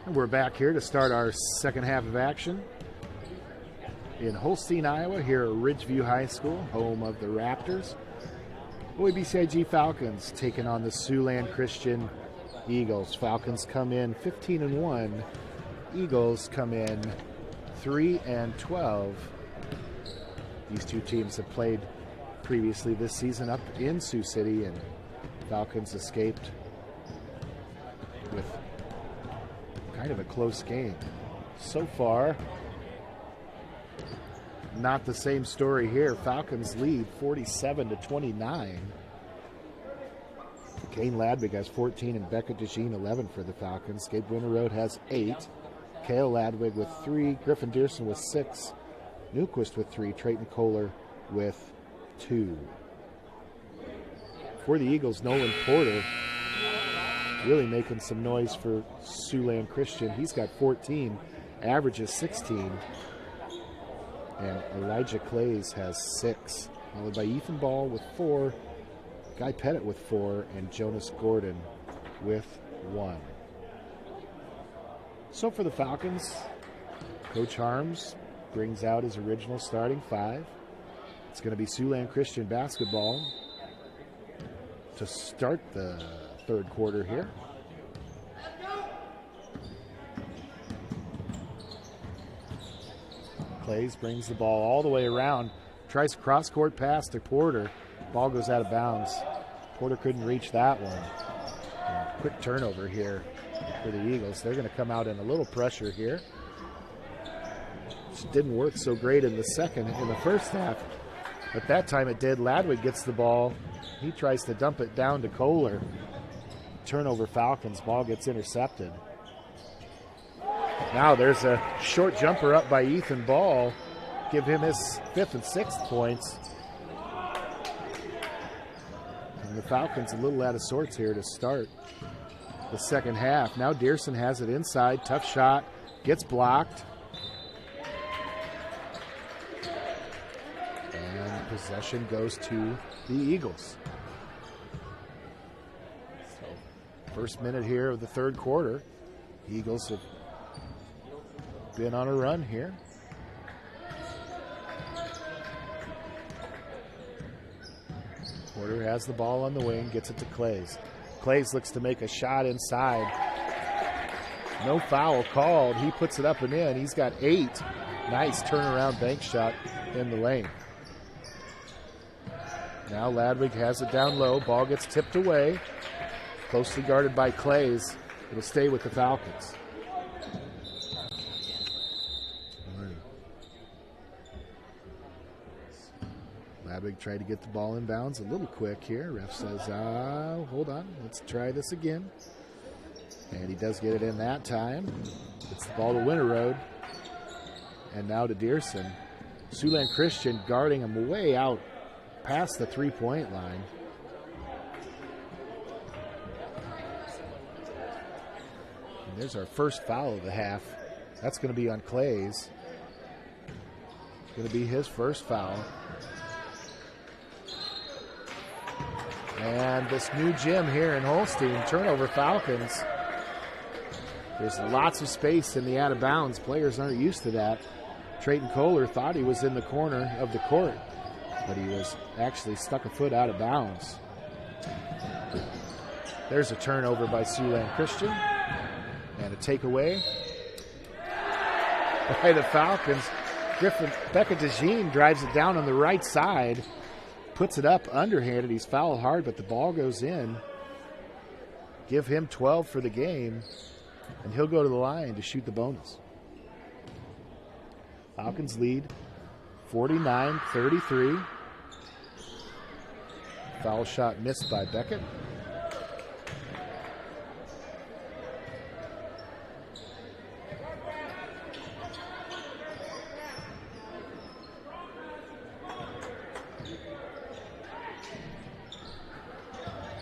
[SPEAKER 1] And we're back here to start our second half of action in Holstein, Iowa, here at Ridgeview High School, home of the Raptors. OABCIG Falcons taking on the Siouxland Christian Eagles. Falcons come in 15-1. Eagles come in 3-12. These two teams have played previously this season up in Sioux City, and Falcons escaped with kind of a close game. So far, not the same story here. Falcons lead 47-29. Kane Ladwig has 14 and Becca DeJean 11 for the Falcons. Gabe Winterroad has 8. Kale Ladwig with 3. Griffin Dearson with 6. Newquist with 3. Trayton Kohler with 2. For the Eagles, Nolan Porter really making some noise for Siouxland Christian. He's got 14, averages 16. And Elijah Clays has 6, followed by Ethan Ball with 4, Guy Pettit with 4, and Jonas Gordon with 1. So for the Falcons, Coach Harms brings out his original starting 5. It's going to be Siouxland Christian basketball to start the third quarter here. Clays brings the ball all the way around, tries a cross-court pass to Porter. Ball goes out of bounds. Porter couldn't reach that one. And quick turnover here for the Eagles. They're going to come out in a little pressure here. Which didn't work so great in the first half, but that time it did. Ladwig gets the ball. He tries to dump it down to Kohler. Turnover Falcons. Ball gets intercepted. Now there's a short jumper up by Ethan Ball. Give him his 5th and 6th points. And the Falcons a little out of sorts here to start the second half. Now Dearson has it inside. Tough shot. Gets blocked. And possession goes to the Eagles. So, first minute here of the third quarter. Eagles have been on a run here. Porter has the ball on the wing, gets it to Clays. Clays looks to make a shot inside. No foul called. He puts it up and in. He's got 8. Nice turnaround bank shot in the lane. Now Ladwig has it down low. Ball gets tipped away. Closely guarded by Clays. It'll stay with the Falcons. Ladwig tried to get the ball in bounds a little quick here. Ref says, hold on, let's try this again. And he does get it in that time. Gets the ball to Winterroad. And now to Dearson. Siouxland Christian guarding him way out past the 3-point line. And there's our first foul of the half. That's going to be on Clays. It's going to be his first foul. And this new gym here in Holstein, turnover Falcons. There's lots of space in the out of bounds. Players aren't used to that. Trayton Kohler thought he was in the corner of the court, but he was actually stuck a foot out of bounds. There's a turnover by Siouxland Christian. And a takeaway by the Falcons. Becca DeJean drives it down on the right side. Puts it up underhanded. He's fouled hard, but the ball goes in. Give him 12 for the game, and he'll go to the line to shoot the bonus. Falcons lead 49-33. Foul shot missed by Beckett.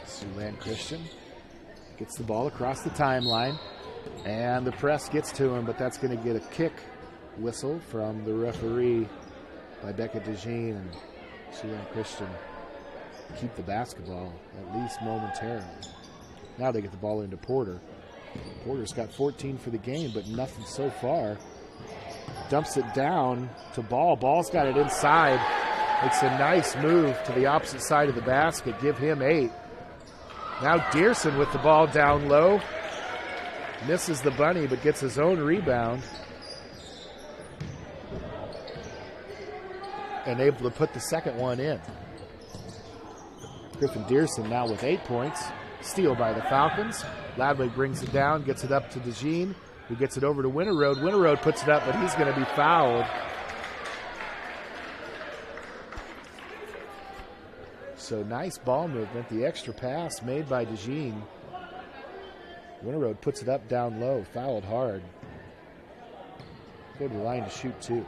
[SPEAKER 1] Siouxland Christian gets the ball across the timeline, and the press gets to him, but that's going to get a kick whistle from the referee by Becca DeJean, and Siouxland Christian keep the basketball, at least momentarily. Now they get the ball into Porter. Porter's got 14 for the game, but nothing so far. Dumps it down to Ball. Ball's got it inside. Makes a nice move to the opposite side of the basket. Give him 8. Now Dearson with the ball down low. Misses the bunny, but gets his own rebound. And able to put the second one in. Griffin Dearson now with 8 points. Steal by the Falcons. Ladwig brings it down, gets it up to DeJean, who gets it over to Winterroad. Winterroad puts it up, but he's going to be fouled. So nice ball movement. The extra pass made by DeJean. Winterroad puts it up down low, fouled hard. Go to the line to shoot 2.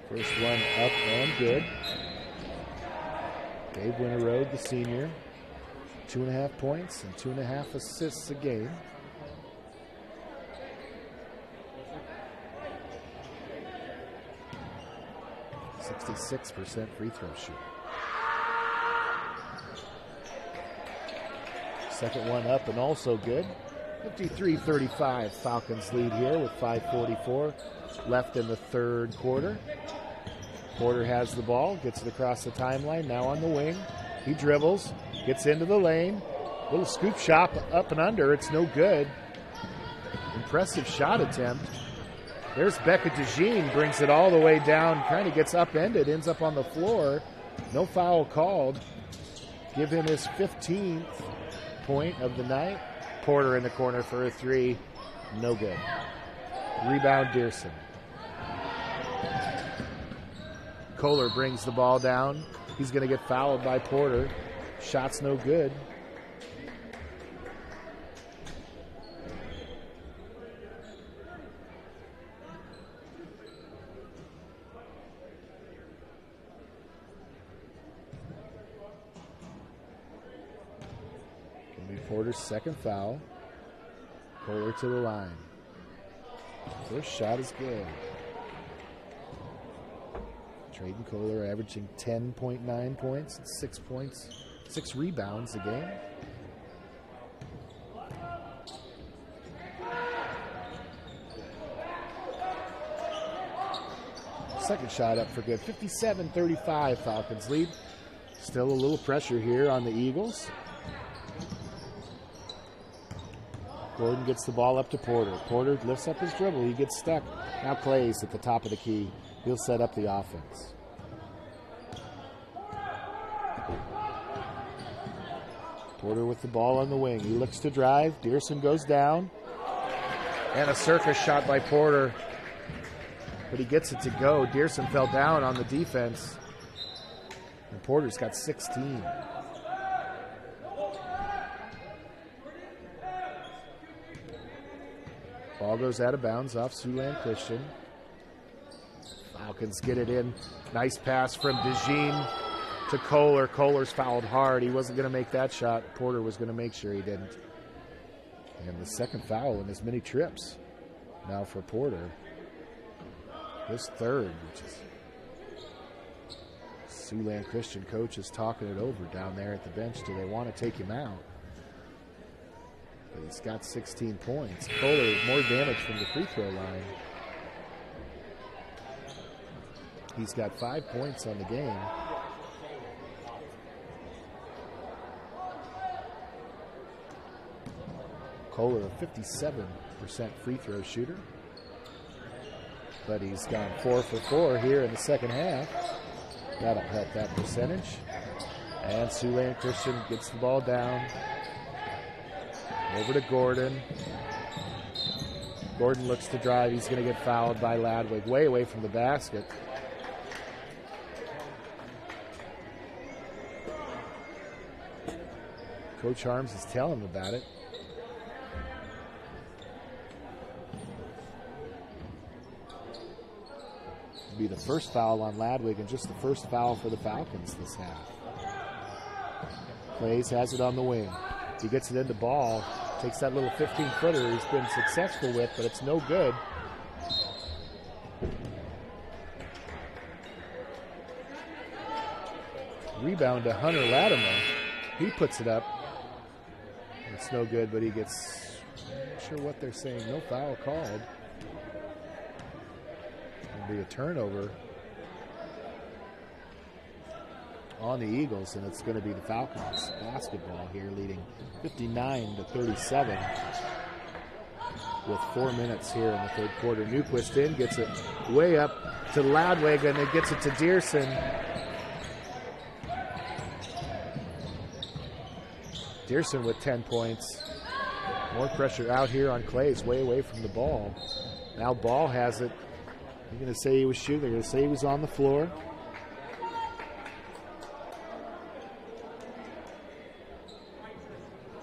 [SPEAKER 1] First one up and good. Dave Winterroad, the senior. 2.5 points and 2.5 assists a game. .66% free throw shoot. Second one up and also good. 53-35 Falcons lead here with 5:44 left in the third quarter. Porter has the ball, gets it across the timeline, now on the wing. He dribbles, gets into the lane. Little scoop shot up and under, it's no good. Impressive shot attempt. There's Becca DeJean, brings it all the way down, kind of gets upended, ends up on the floor. No foul called. Give him his 15th point of the night. Porter in the corner for a 3, no good. Rebound Dearson. Kohler brings the ball down. He's going to get fouled by Porter. Shot's no good. Going to be Porter's second foul. Kohler to the line. First shot is good. Trayden Kohler averaging 10.9 points, 6 points, 6 rebounds a game. Second shot up for good. 57-35 Falcons lead. Still a little pressure here on the Eagles. Gordon gets the ball up to Porter. Porter lifts up his dribble. He gets stuck. Now Clay's at the top of the key. He'll set up the offense. Porter with the ball on the wing. He looks to drive. Dearson goes down. And a circus shot by Porter. But he gets it to go. Dearson fell down on the defense. And Porter's got 16. Ball goes out of bounds off Siouxland Christian. Falcons get it in. Nice pass from DeJean to Kohler. Kohler's fouled hard. He wasn't going to make that shot. Porter was going to make sure he didn't. And the second foul in as many trips now for Porter. His third, which is Siouxland Christian coach is talking it over down there at the bench. Do they want to take him out? But he's got 16 points. Kohler more damage from the free throw line. He's got 5 points on the game. Kohler, a 57% free throw shooter. But he's gone 4 for 4 here in the second half. That'll help that percentage. And Siouxland Christian gets the ball down. Over to Gordon. Gordon looks to drive. He's going to get fouled by Ladwig. Way away from the basket. Coach Harms is telling him about it. It'll be the first foul on Ladwig and just the first foul for the Falcons this half. Clays has it on the wing. He gets it into Ball. Takes that little 15-footer he's been successful with, but it's no good. Rebound to Hunter Latimer. He puts it up. It's no good, but he gets, not sure what they're saying, no foul called. It'll be a turnover on the Eagles, and it's going to be the Falcons basketball here, leading 59-37 with 4 minutes here in the third quarter. Newquist in, gets it way up to Ladwig, and then gets it to Dearson. Dearson with 10 points. More pressure out here on Clays, way away from the ball. Now Ball has it. They're going to say he was shooting. They're going to say he was on the floor.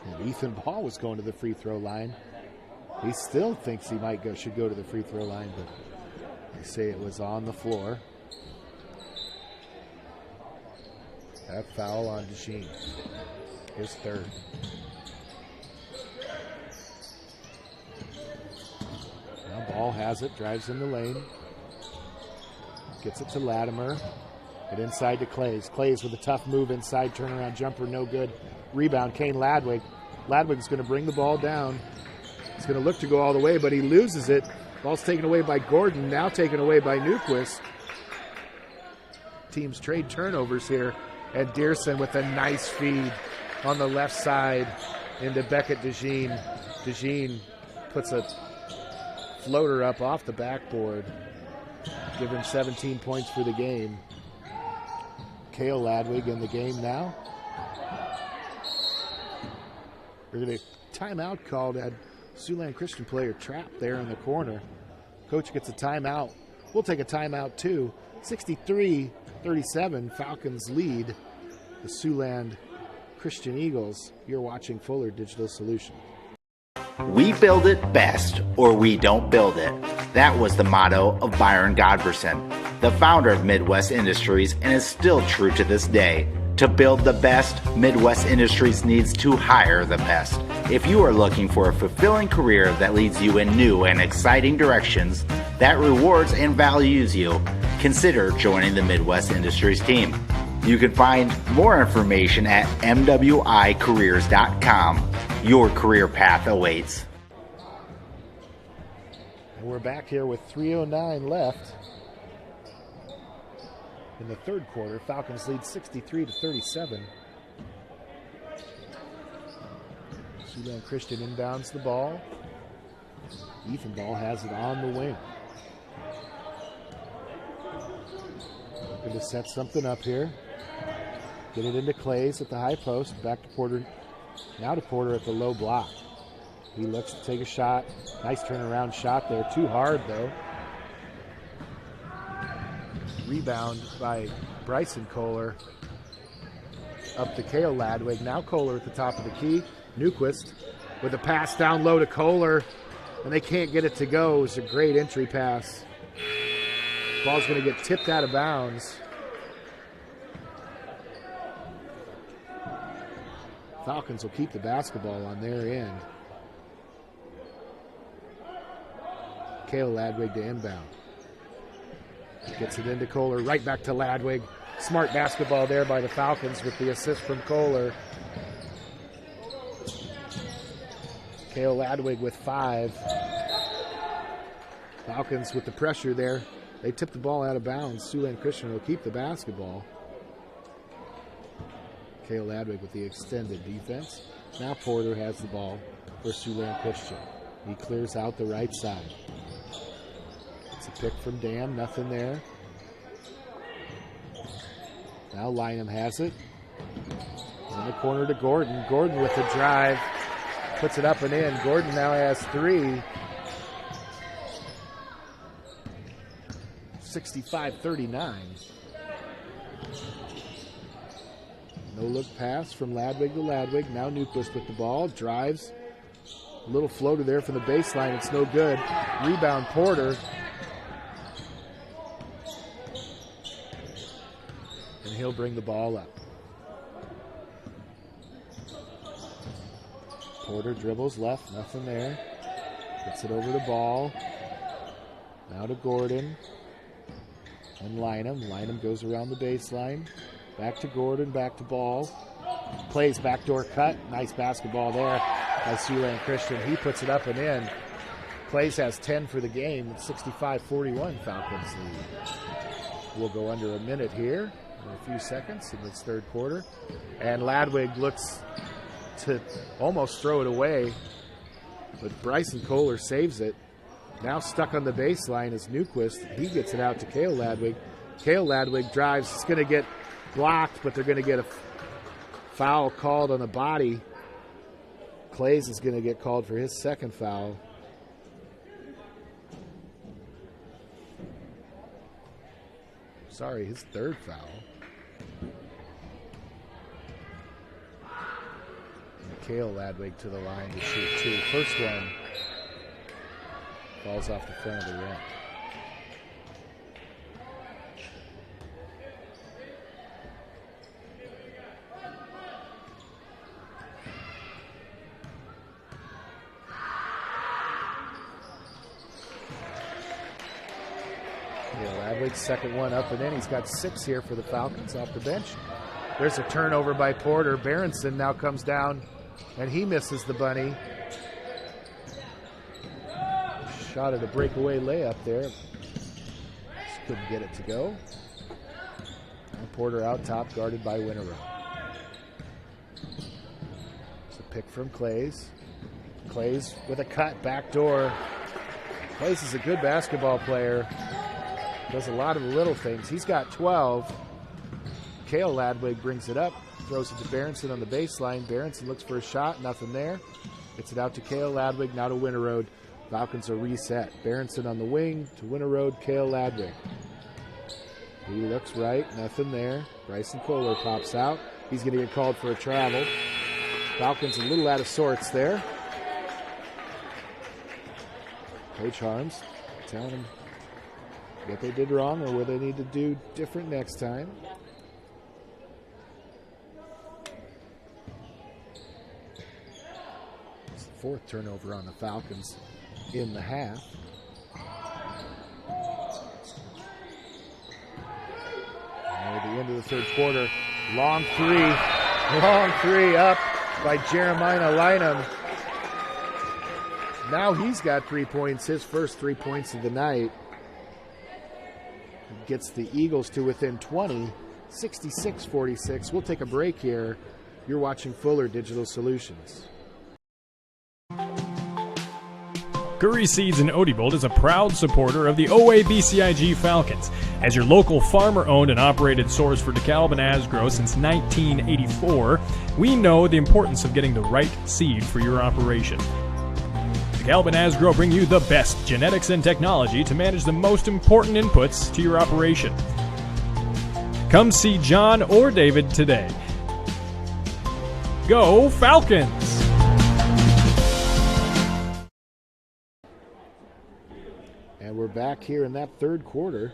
[SPEAKER 1] And Ethan Ball was going to the free throw line. He still thinks he should go to the free throw line, but they say it was on the floor. That foul on DeJean. His third. Now Ball has it, drives in the lane. Gets it to Latimer. Get inside to Clays. Clays with a tough move inside, turnaround jumper, no good. Rebound, Kane Ladwig. Ladwig's going to bring the ball down. He's going to look to go all the way, but he loses it. Ball's taken away by Gordon, now taken away by Newquist. Teams trade turnovers here. And Dearson with a nice feed on the left side into Beckett DeJean. DeJean puts a floater up off the backboard. Give him 17 points for the game. Cale Ladwig in the game now. We're going to timeout called. Had Siouxland Christian player trapped there in the corner. Coach gets a timeout. We'll take a timeout too. 63-37, Falcons lead the Siouxland Christian Eagles. You're watching Fuller Digital Solutions.
[SPEAKER 11] We build it best, or we don't build it. That was the motto of Byron Godberson, the founder of Midwest Industries, and is still true to this day. To build the best, Midwest Industries needs to hire the best. If you are looking for a fulfilling career that leads you in new and exciting directions, that rewards and values you, consider joining the Midwest Industries team. You can find more information at mwicareers.com. Your career path awaits.
[SPEAKER 1] And we're back here with 3:09 left in the third quarter. Falcons lead 63-37. Siouxland Christian inbounds the ball. Ethan Ball has it on the wing. Looking to set something up here. Get it into Clays at the high post. Back to Porter. Now to Porter at the low block. He looks to take a shot. Nice turnaround shot there. Too hard though. Rebound by Bryson Kohler. Up to Cale Ladwig. Now Kohler at the top of the key. Newquist with a pass down low to Kohler. And they can't get it to go. It was a great entry pass. Ball's going to get tipped out of bounds. Falcons will keep the basketball on their end. Cale Ladwig to inbound. Gets it into Kohler, right back to Ladwig. Smart basketball there by the Falcons with the assist from Kohler. Cale Ladwig with 5. Falcons with the pressure there. They tip the ball out of bounds. Siouxland Christian will keep the basketball. Cale Ladwig with the extended defense. Now Porter has the ball for Siouxland Christian. He clears out the right side. It's a pick from Dam, nothing there. Now Lynham has it. In the corner to Gordon. Gordon with the drive. Puts it up and in. Gordon now has 3. 65-39. No look pass from Ladwig to Ladwig. Now Newquist with the ball. Drives. A little floater there from the baseline. It's no good. Rebound Porter. And he'll bring the ball up. Porter dribbles left. Nothing there. Gets it over the ball. Now to Gordon. And Lynham. Lynham goes around the baseline. Back to Gordon, back to Ball. Plays backdoor cut. Nice basketball there. by Siouxland Christian. He puts it up and in. Clays has 10 for the game. 65-41 Falcons lead. We'll go under a minute here in a few seconds in this third quarter. And Ladwig looks to almost throw it away, but Bryson Kohler saves it. Now stuck on the baseline is Newquist. He gets it out to Cale Ladwig. Cale Ladwig drives. It's going to get blocked, but they're going to get a foul called on the body. Clays is going to get called for his second foul. Sorry, his third foul. And Cale Ladwig to the line to shoot two. First one falls off the front of the rim. Ladwig's second one up and in. He's got 6 here for the Falcons off the bench. There's a turnover by Porter. Berenson now comes down, and he misses the bunny. Shot at a breakaway layup there. Just couldn't get it to go. And Porter out top, guarded by Winterow. It's a pick from Clays. Clays with a cut, backdoor. Clays is a good basketball player. Does a lot of the little things. He's got 12. Cale Ladwig brings it up, throws it to Berenson on the baseline. Berenson looks for a shot, nothing there. Gets it out to Cale Ladwig, now to Winterow. Falcons are reset. Berenson on the wing to Winterow, Cale Ladwig. He looks right, nothing there. Bryson Kohler pops out. He's going to get called for a travel. Falcons a little out of sorts there. Coach Harms telling him what they did wrong or what they need to do different next time. It's the 4th turnover on the Falcons in the half. And at the end of the third quarter, long three up by Jeremiah Lynham. Now he's got 3 points, his first 3 points of the night. Gets the Eagles to within 20, 66-46. We'll take a break here. You're watching Fuller Digital Solutions.
[SPEAKER 8] Curry Seeds in Odebolt is a proud supporter of the OABCIG Falcons. As your local farmer-owned and operated source for DeKalb and Asgrow since 1984, we know the importance of getting the right seed for your operation. DeKalb and Asgrow bring you the best genetics and technology to manage the most important inputs to your operation. Come see John or David today. Go Falcons!
[SPEAKER 1] And we're back here in that third quarter.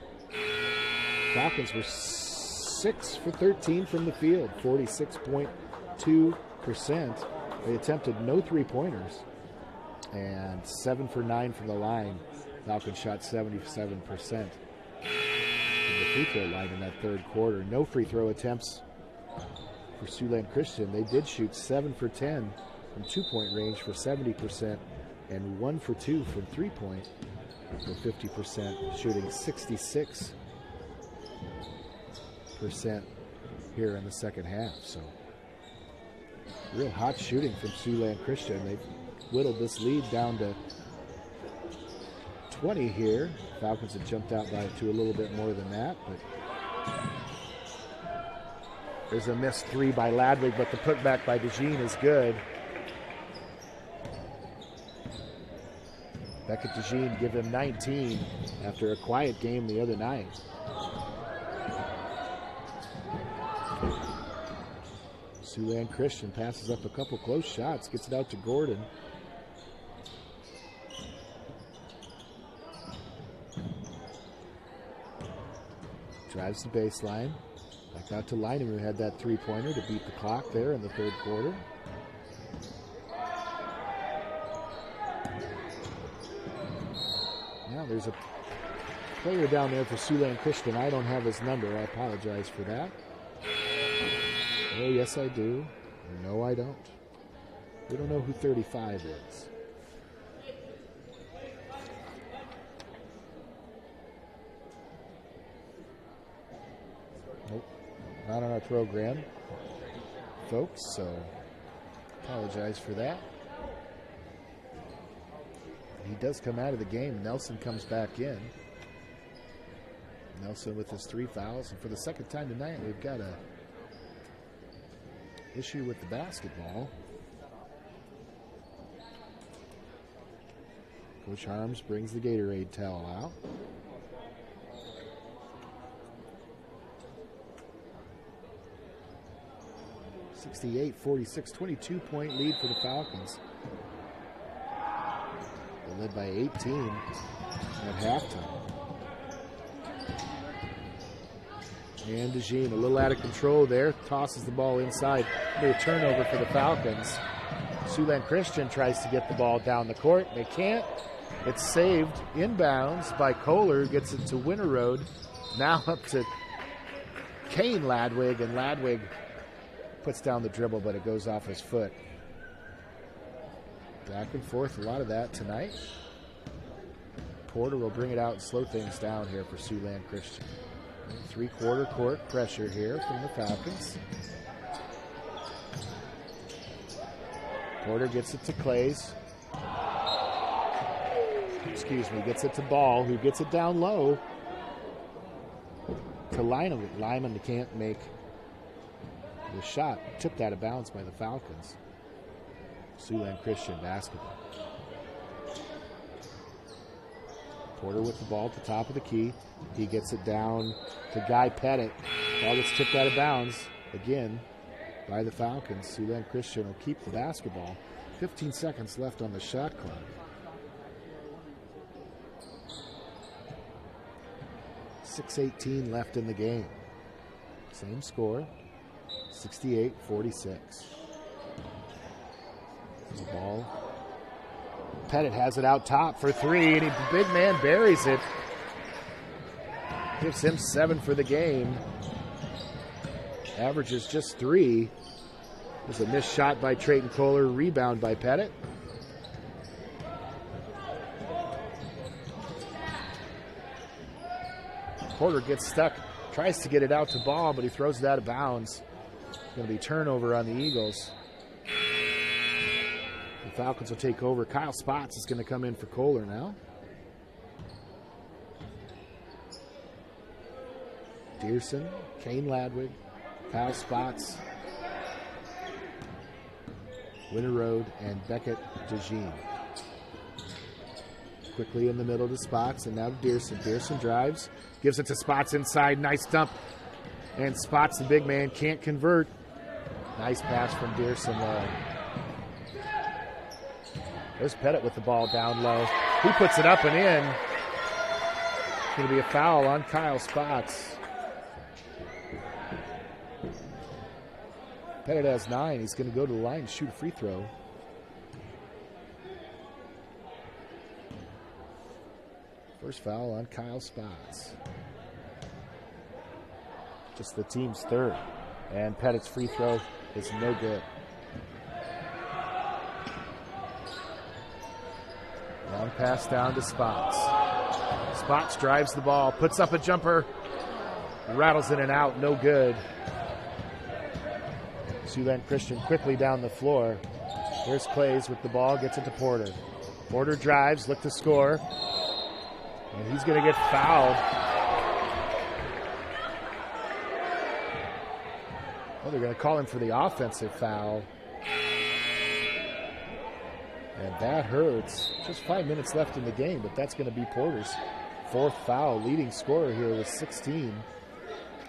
[SPEAKER 1] Falcons were 6 for 13 from the field, 46.2%. They attempted no three-pointers. And 7 for 9 from the line. Falcons shot 77% from the free throw line in that third quarter. No free throw attempts for Siouxland Christian. They did shoot 7 for 10 from two-point range for 70% and 1 for 2 from three-point for 50%, shooting 66% here in the second half. So real hot shooting from Siouxland Christian. They've whittled this lead down to 20 here. Falcons have jumped out by to a little bit more than that, but there's a missed 3 by Ladwig, but the putback by DeJean is good. Beckett DeJean give him 19 after a quiet game the other night. Siouxland Christian passes up a couple close shots, gets it out to Gordon. Drives the baseline. Back out to Lynham, who had that three-pointer to beat the clock there in the third quarter. Now there's a player down there for Siouxland Christian. I don't have his number. I apologize for that. Oh, yes, I do. No, I don't. We don't know who 35 is. Nope, not on our program, folks, so apologize for that. He does come out of the game. Nelson comes back in. Nelson with his 3 fouls, and for the second time tonight, we've got a issue with the basketball. Coach Harms brings the Gatorade towel out. (68-46), 22-point lead for the Falcons. They're led by 18 at halftime. And DeJean a little out of control there, tosses the ball inside. A turnover for the Falcons. Siouxland Christian tries to get the ball down the court. They can't. It's saved inbounds by Kohler, gets it to Winter Road. Now up to Kane Ladwig, and Ladwig puts down the dribble, but it goes off his foot. Back and forth, a lot of that tonight. Porter will bring it out and slow things down here for Siouxland Christian. 3-quarter court pressure here from the Falcons. Porter gets it to Clays. Gets it to Ball, who gets it down low to Lyman. Lyman can't make the shot. Tipped out of bounds by the Falcons. Siouxland Christian basketball. Porter with the ball at the top of the key. He gets it down to Guy Pettit. Ball gets tipped out of bounds again by the Falcons. Siouxland Christian will keep the basketball. 15 seconds left on the shot clock. 6:18 left in the game. Same score, 68-46. The ball. Pettit has it out top for 3, and the big man buries it. Gives him 7 for the game. Averages just 3. There's a missed shot by Trayton Kohler, rebound by Pettit. Porter gets stuck, tries to get it out to Ball, but he throws it out of bounds. Going to be turnover on the Eagles. The Falcons will take over. Kyle Spots is going to come in for Kohler now. Dearson, Kane Ladwig, Kyle Spots, Winter Road, and Beckett DeJean. Quickly in the middle to Spots, and now to Dearson. Dearson drives, gives it to Spots inside. Nice dump. And Spots, the big man, can't convert. Nice pass from Dearson low. There's Pettit with the ball down low. He puts it up and in. It's going to be a foul on Kyle Spots. Pettit has 9. He's going to go to the line and shoot a free throw. First foul on Kyle Spots. Just the team's 3rd. And Pettit's free throw is no good. Long pass down to Spots. Spots drives the ball, puts up a jumper, rattles in and out, no good. Siouxland Christian quickly down the floor. Here's Clays with the ball, gets it to Porter. Porter drives, look to score. And he's going to get fouled. Oh, they're going to call him for the offensive foul. And that hurts. Just 5 minutes left in the game, but that's going to be Porter's 4th foul. Leading scorer here with 16.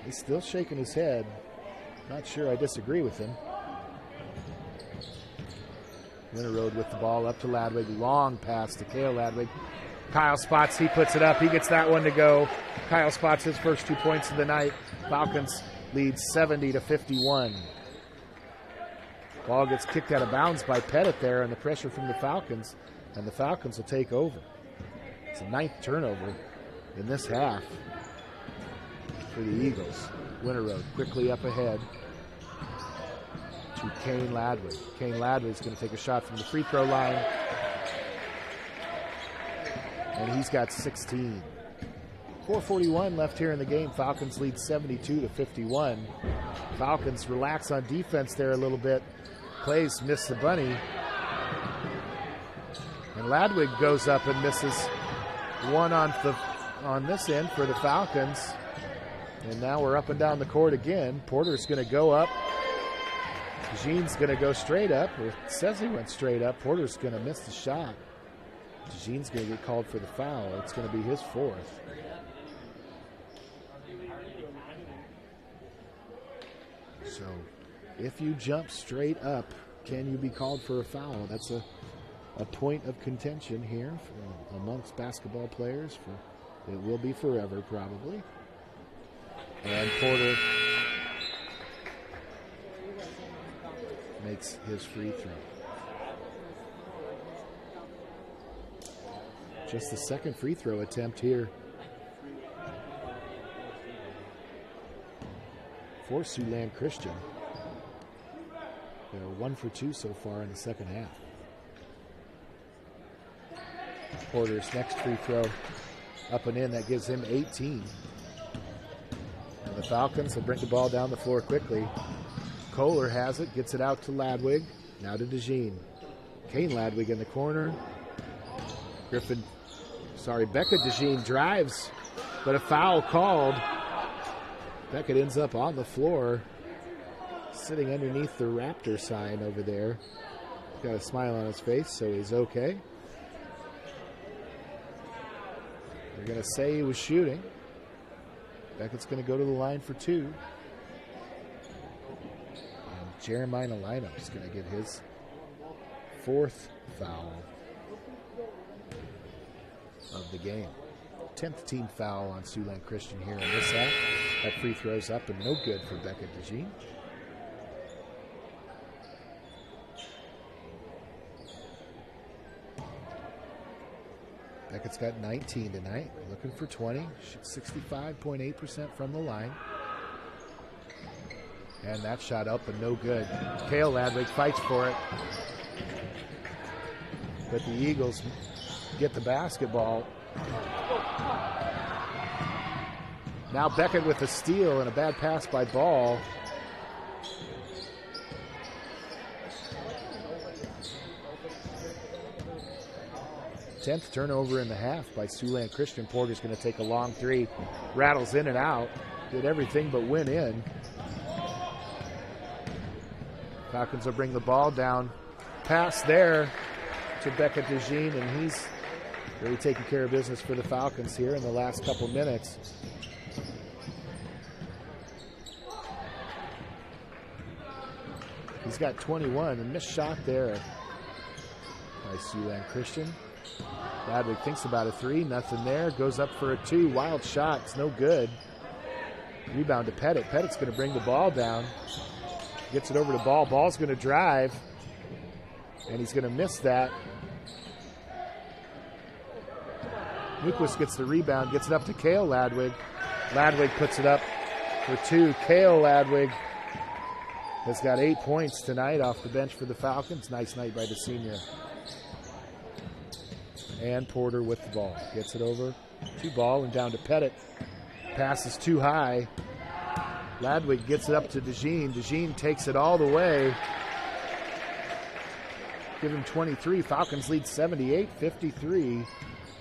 [SPEAKER 1] He's still shaking his head. Not sure I disagree with him. Winter Road with the ball up to Ladwig. Long pass to Cale Ladwig. Kyle Spots, he puts it up. He gets that one to go. Kyle Spots, his first 2 points of the night. Falcons lead 70-51. Ball gets kicked out of bounds by Pettit there, and the pressure from the Falcons, and the Falcons will take over. It's a 9th turnover in this half for the Eagles. Winter Road quickly up ahead. to Kane Ladwig. Kane Ladwig's going to take a shot from the free throw line. And he's got 16. 4:41 left here in the game. Falcons lead 72-51. Falcons relax on defense there a little bit. Clays missed the bunny. And Ladwig goes up and misses one on this end for the Falcons. And now we're up and down the court again. Porter's going to go up. DeJean's going to go straight up. It says he went straight up. Porter's going to miss the shot. DeJean's going to get called for the foul. It's going to be his fourth. So if you jump straight up, can you be called for a foul? That's a point of contention here amongst basketball players. It will be forever, probably. And Porter makes his free throw. Just the second free throw attempt here for Siouxland Christian. They're 1 for 2 so far in the second half. Porter's next free throw up and in. That gives him 18. And the Falcons will bring the ball down the floor quickly. Kohler has it, gets it out to Ladwig. Now to DeJean. Kane Ladwig in the corner. Becca DeJean drives, but a foul called. Beckett ends up on the floor, sitting underneath the Raptor sign over there. Got a smile on his face, so he's okay. They're going to say he was shooting. Beckett's going to go to the line for 2. And Jeremiah Lineup is going to get his 4th foul of the game. 10th team foul on Siouxland Christian here in this half. That free throw's up and no good for Becca DeJean. Beckett's got 19 tonight, looking for 20. Shoots 65.8% from the line. And that shot up and no good. Kale Ladwig fights for it. But the Eagles get the basketball. Now Beckett with a steal and a bad pass by Ball. Tenth turnover in the half by Siouxland Christian. Porter's going to take a long three. Rattles in and out. Did everything but win in. Falcons will bring the ball down. Pass there to Becca DeJean, and he's really taking care of business for the Falcons here in the last couple minutes. He's got 21, a missed shot there by Siouxland Christian. Ladwig thinks about a 3, nothing there. Goes up for a 2, wild shot, it's no good. Rebound to Pettit. Pettit's going to bring the ball down. Gets it over to Ball. Ball's going to drive, and he's going to miss that. Newquist gets the rebound, gets it up to Kale Ladwig. Ladwig puts it up for 2. Kale Ladwig has got 8 points tonight off the bench for the Falcons. Nice night by the senior. And Porter with the ball. Gets it over to Ball and down to Pettit. Pass is too high. Ladwig gets it up to DeJean. DeJean takes it all the way. Give him 23. Falcons lead 78-53.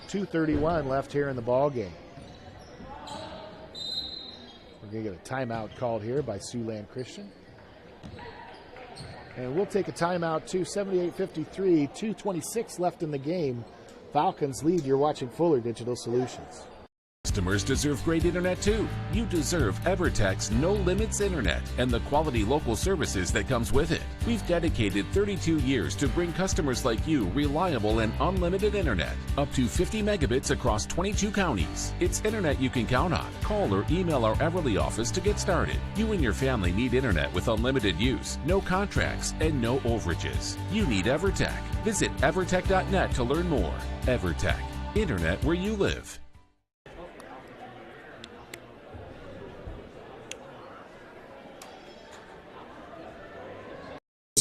[SPEAKER 1] 2:31 left here in the ball game. We're going to get a timeout called here by Siouxland Christian. And we'll take a timeout too. 78-53, 2:26 left in the game. Falcons lead. You're watching Fuller Digital Solutions.
[SPEAKER 12] Customers deserve great internet too. You deserve EverTech's No Limits Internet and the quality local services that comes with it. We've dedicated 32 years to bring customers like you reliable and unlimited internet, up to 50 megabits across 22 counties. It's internet you can count on. Call or email our Everly office to get started. You and your family need internet with unlimited use, no contracts, and no overages. You need EverTech. Visit evertech.net to learn more. EverTech, internet where you live.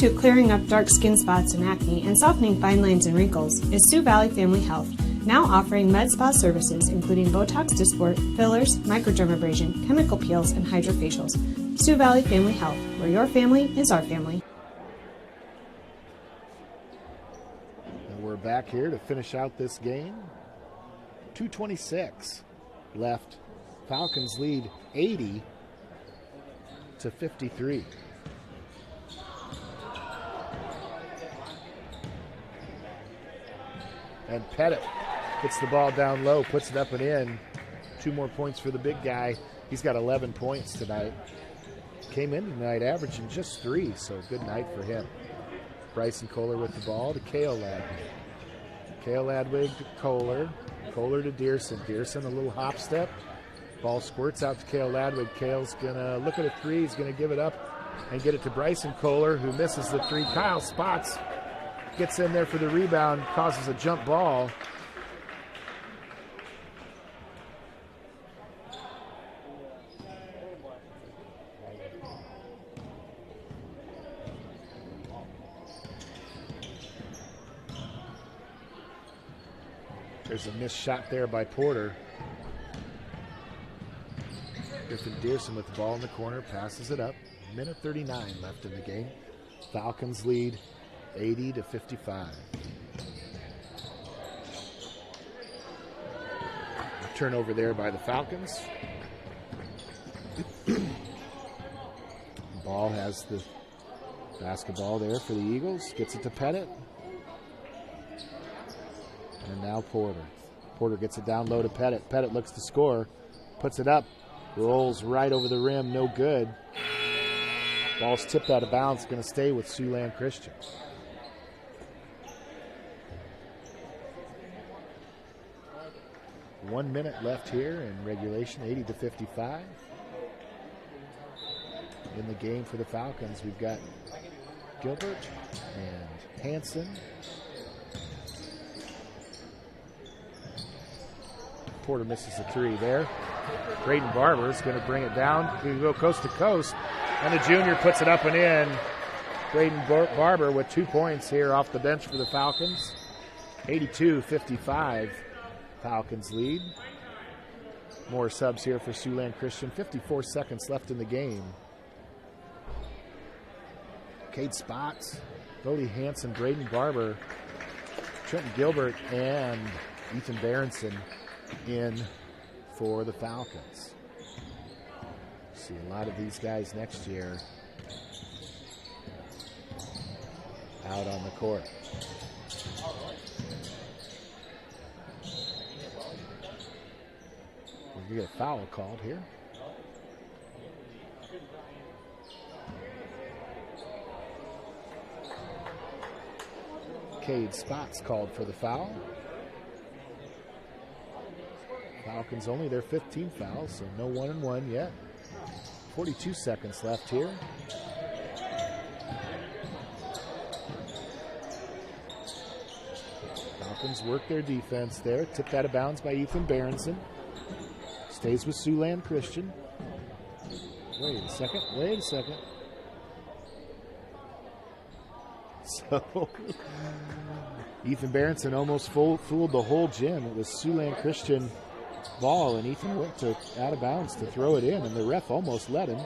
[SPEAKER 13] to clearing up dark skin spots and acne and softening fine lines and wrinkles is Sioux Valley Family Health, now offering med spa services including Botox Dysport, fillers, microdermabrasion, chemical peels, and hydrofacials. Sioux Valley Family Health, where your family is our family.
[SPEAKER 1] And we're back here to finish out this game. 2:26 left. Falcons lead 80-53. And Pettit gets the ball down low, puts it up and in. 2 more points for the big guy. He's got 11 points tonight. Came in tonight averaging just 3, so good night for him. Bryson Kohler with the ball to Cale Ladwig. Cale Ladwig to Kohler. Kohler to Dearson. Dearson a little hop step. Ball squirts out to Cale Ladwig. Cale's going to look at a 3. He's going to give it up and get it to Bryson Kohler, who misses the 3. Kyle Spots gets in there for the rebound, causes a jump ball. There's a missed shot there by Porter. Griffin Dearson with the ball in the corner, passes it up. 1:39 left in the game. Falcons lead 80-55. Turnover there by the Falcons. Ball has the basketball there for the Eagles. Gets it to Pettit. And now Porter. Porter gets it down low to Pettit. Pettit looks to score. Puts it up. Rolls right over the rim. No good. Ball's tipped out of bounds. Going to stay with Siouxland Christian. One minute left here in regulation, 80-55. In the game for the Falcons, we've got Gilbert and Hanson. Porter misses a 3 there. Braden Barber is going to bring it down. He will go coast to coast, and the junior puts it up and in. Braden Barber with 2 points here off the bench for the Falcons. 82-55. Falcons lead. More subs here for Siouxland Christian. 54 seconds left in the game. Cade Spots, Bodie Hanson, Braden Barber, Trenton Gilbert, and Ethan Berenson in for the Falcons. See a lot of these guys next year out on the court. We get a foul called here. Cade Spots called for the foul. Falcons only their 15th foul, so no 1-and-1 yet. 42 seconds left here. Falcons work their defense there. Tipped out of bounds by Ethan Berenson. Stays with Siouxland Christian. Wait a second. So, Ethan Berenson almost fooled the whole gym. It was Siouxland Christian ball, and Ethan went out of bounds to throw it in, and the ref almost let him.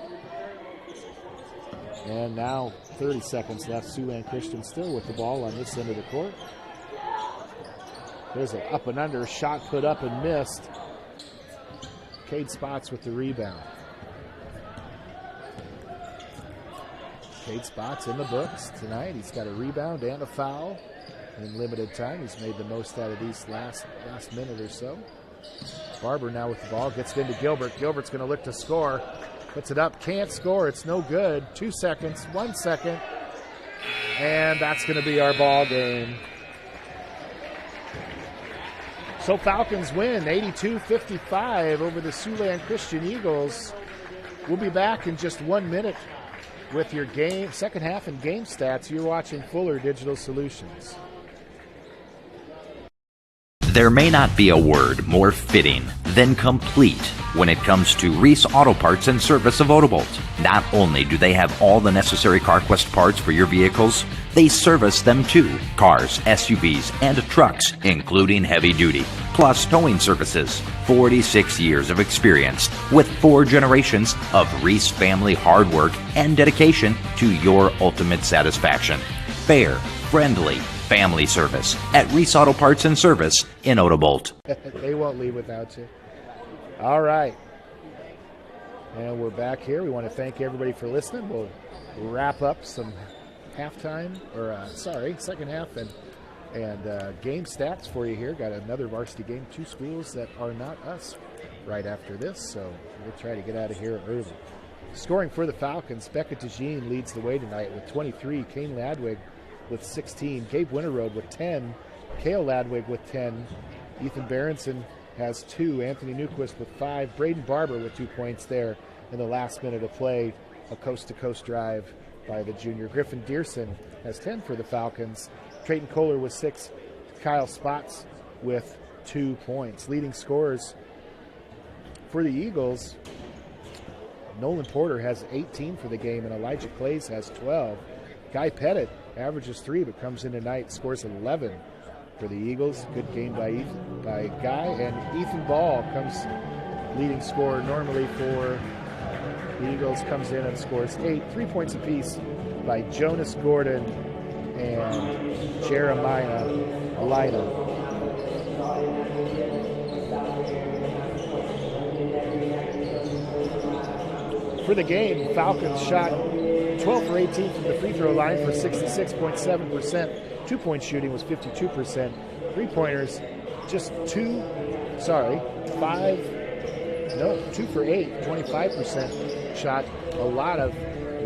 [SPEAKER 1] And now 30 seconds left. Siouxland Christian still with the ball on this end of the court. There's an up and under shot put up and missed. Cade Spots with the rebound. Cade Spots in the books tonight. He's got a rebound and a foul in limited time. He's made the most out of these last minute or so. Barber now with the ball, gets it into Gilbert. Gilbert's going to look to score. Puts it up, can't score. It's no good. 2 seconds, 1 second. And that's going to be our ball game. So Falcons win 82-55 over the Siouxland Christian Eagles. We'll be back in just 1 minute with your game, second half and game stats. You're watching Fuller Digital Solutions.
[SPEAKER 3] There may not be a word more fitting than complete when it comes to Reese Auto Parts and Service of Odebolt. Not only do they have all the necessary CarQuest parts for your vehicles, they service them too. Cars, SUVs, and trucks, including heavy duty, plus towing services. 46 years of experience with 4 generations of Reese family hard work and dedication to your ultimate satisfaction. Fair, friendly, family service at Reese Auto Parts and Service in Odebolt.
[SPEAKER 1] They won't leave without you. All right. And we're back here. We want to thank everybody for listening. We'll wrap up some halftime, or second half and game stats for you here. Got another varsity game, 2 schools that are not us right after this, so we'll try to get out of here early. Scoring for the Falcons, Becca Tagine leads the way tonight with 23, Kane Ladwig with 16, Gabe Winterroad with 10, Kale Ladwig with 10, Ethan Berenson has 2, Anthony Newquist with 5, Braden Barber with 2 points there in the last minute of play, a coast-to-coast drive by the junior. Griffin Dearson has 10 for the Falcons, Trayton Kohler with 6, Kyle Spots with 2 points. Leading scorers for the Eagles, Nolan Porter has 18 for the game, and Elijah Clays has 12. Guy Pettit averages 3, but comes in tonight, scores 11 for the Eagles. Good game by Guy, and Ethan Ball comes leading scorer normally for the Eagles, comes in and scores 8. 3 points apiece by Jonas Gordon and Jeremiah Alina. For the game, Falcons shot 12 for 18 from the free throw line for 66.7%. 2-point shooting was 52%. 3-pointers, just 2 for 8, 25% shot. A lot of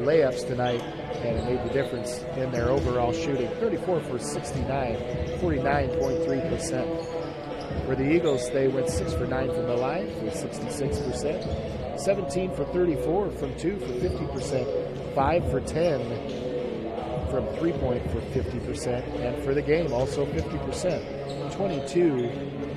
[SPEAKER 1] layups tonight, and it made the difference in their overall shooting. 34 for 69, 49.3%. For the Eagles, they went 6 for 9 from the line for 66%. 17 for 34 from 2 for 50%. 5 for 10 from 3-point for 50%. And for the game, also 50%. 22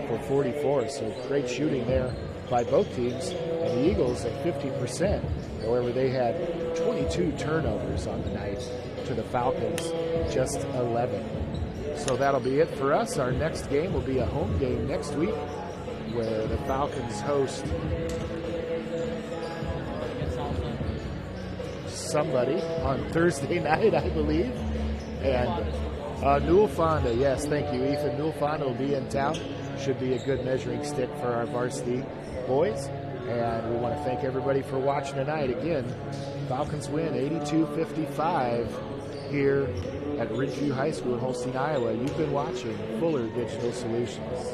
[SPEAKER 1] for 44. So great shooting there by both teams. And the Eagles at 50%. However, they had 22 turnovers on the night to the Falcons, just 11. So that'll be it for us. Our next game will be a home game next week where the Falcons host somebody on Thursday night, I believe. And Newell Fonda, yes, thank you, Ethan. Newell Fonda will be in town. Should be a good measuring stick for our varsity boys. And we want to thank everybody for watching tonight. Again, Falcons win 82-55 here at Ridgeview High School in Holstein, Iowa. You've been watching Fuller Digital Solutions.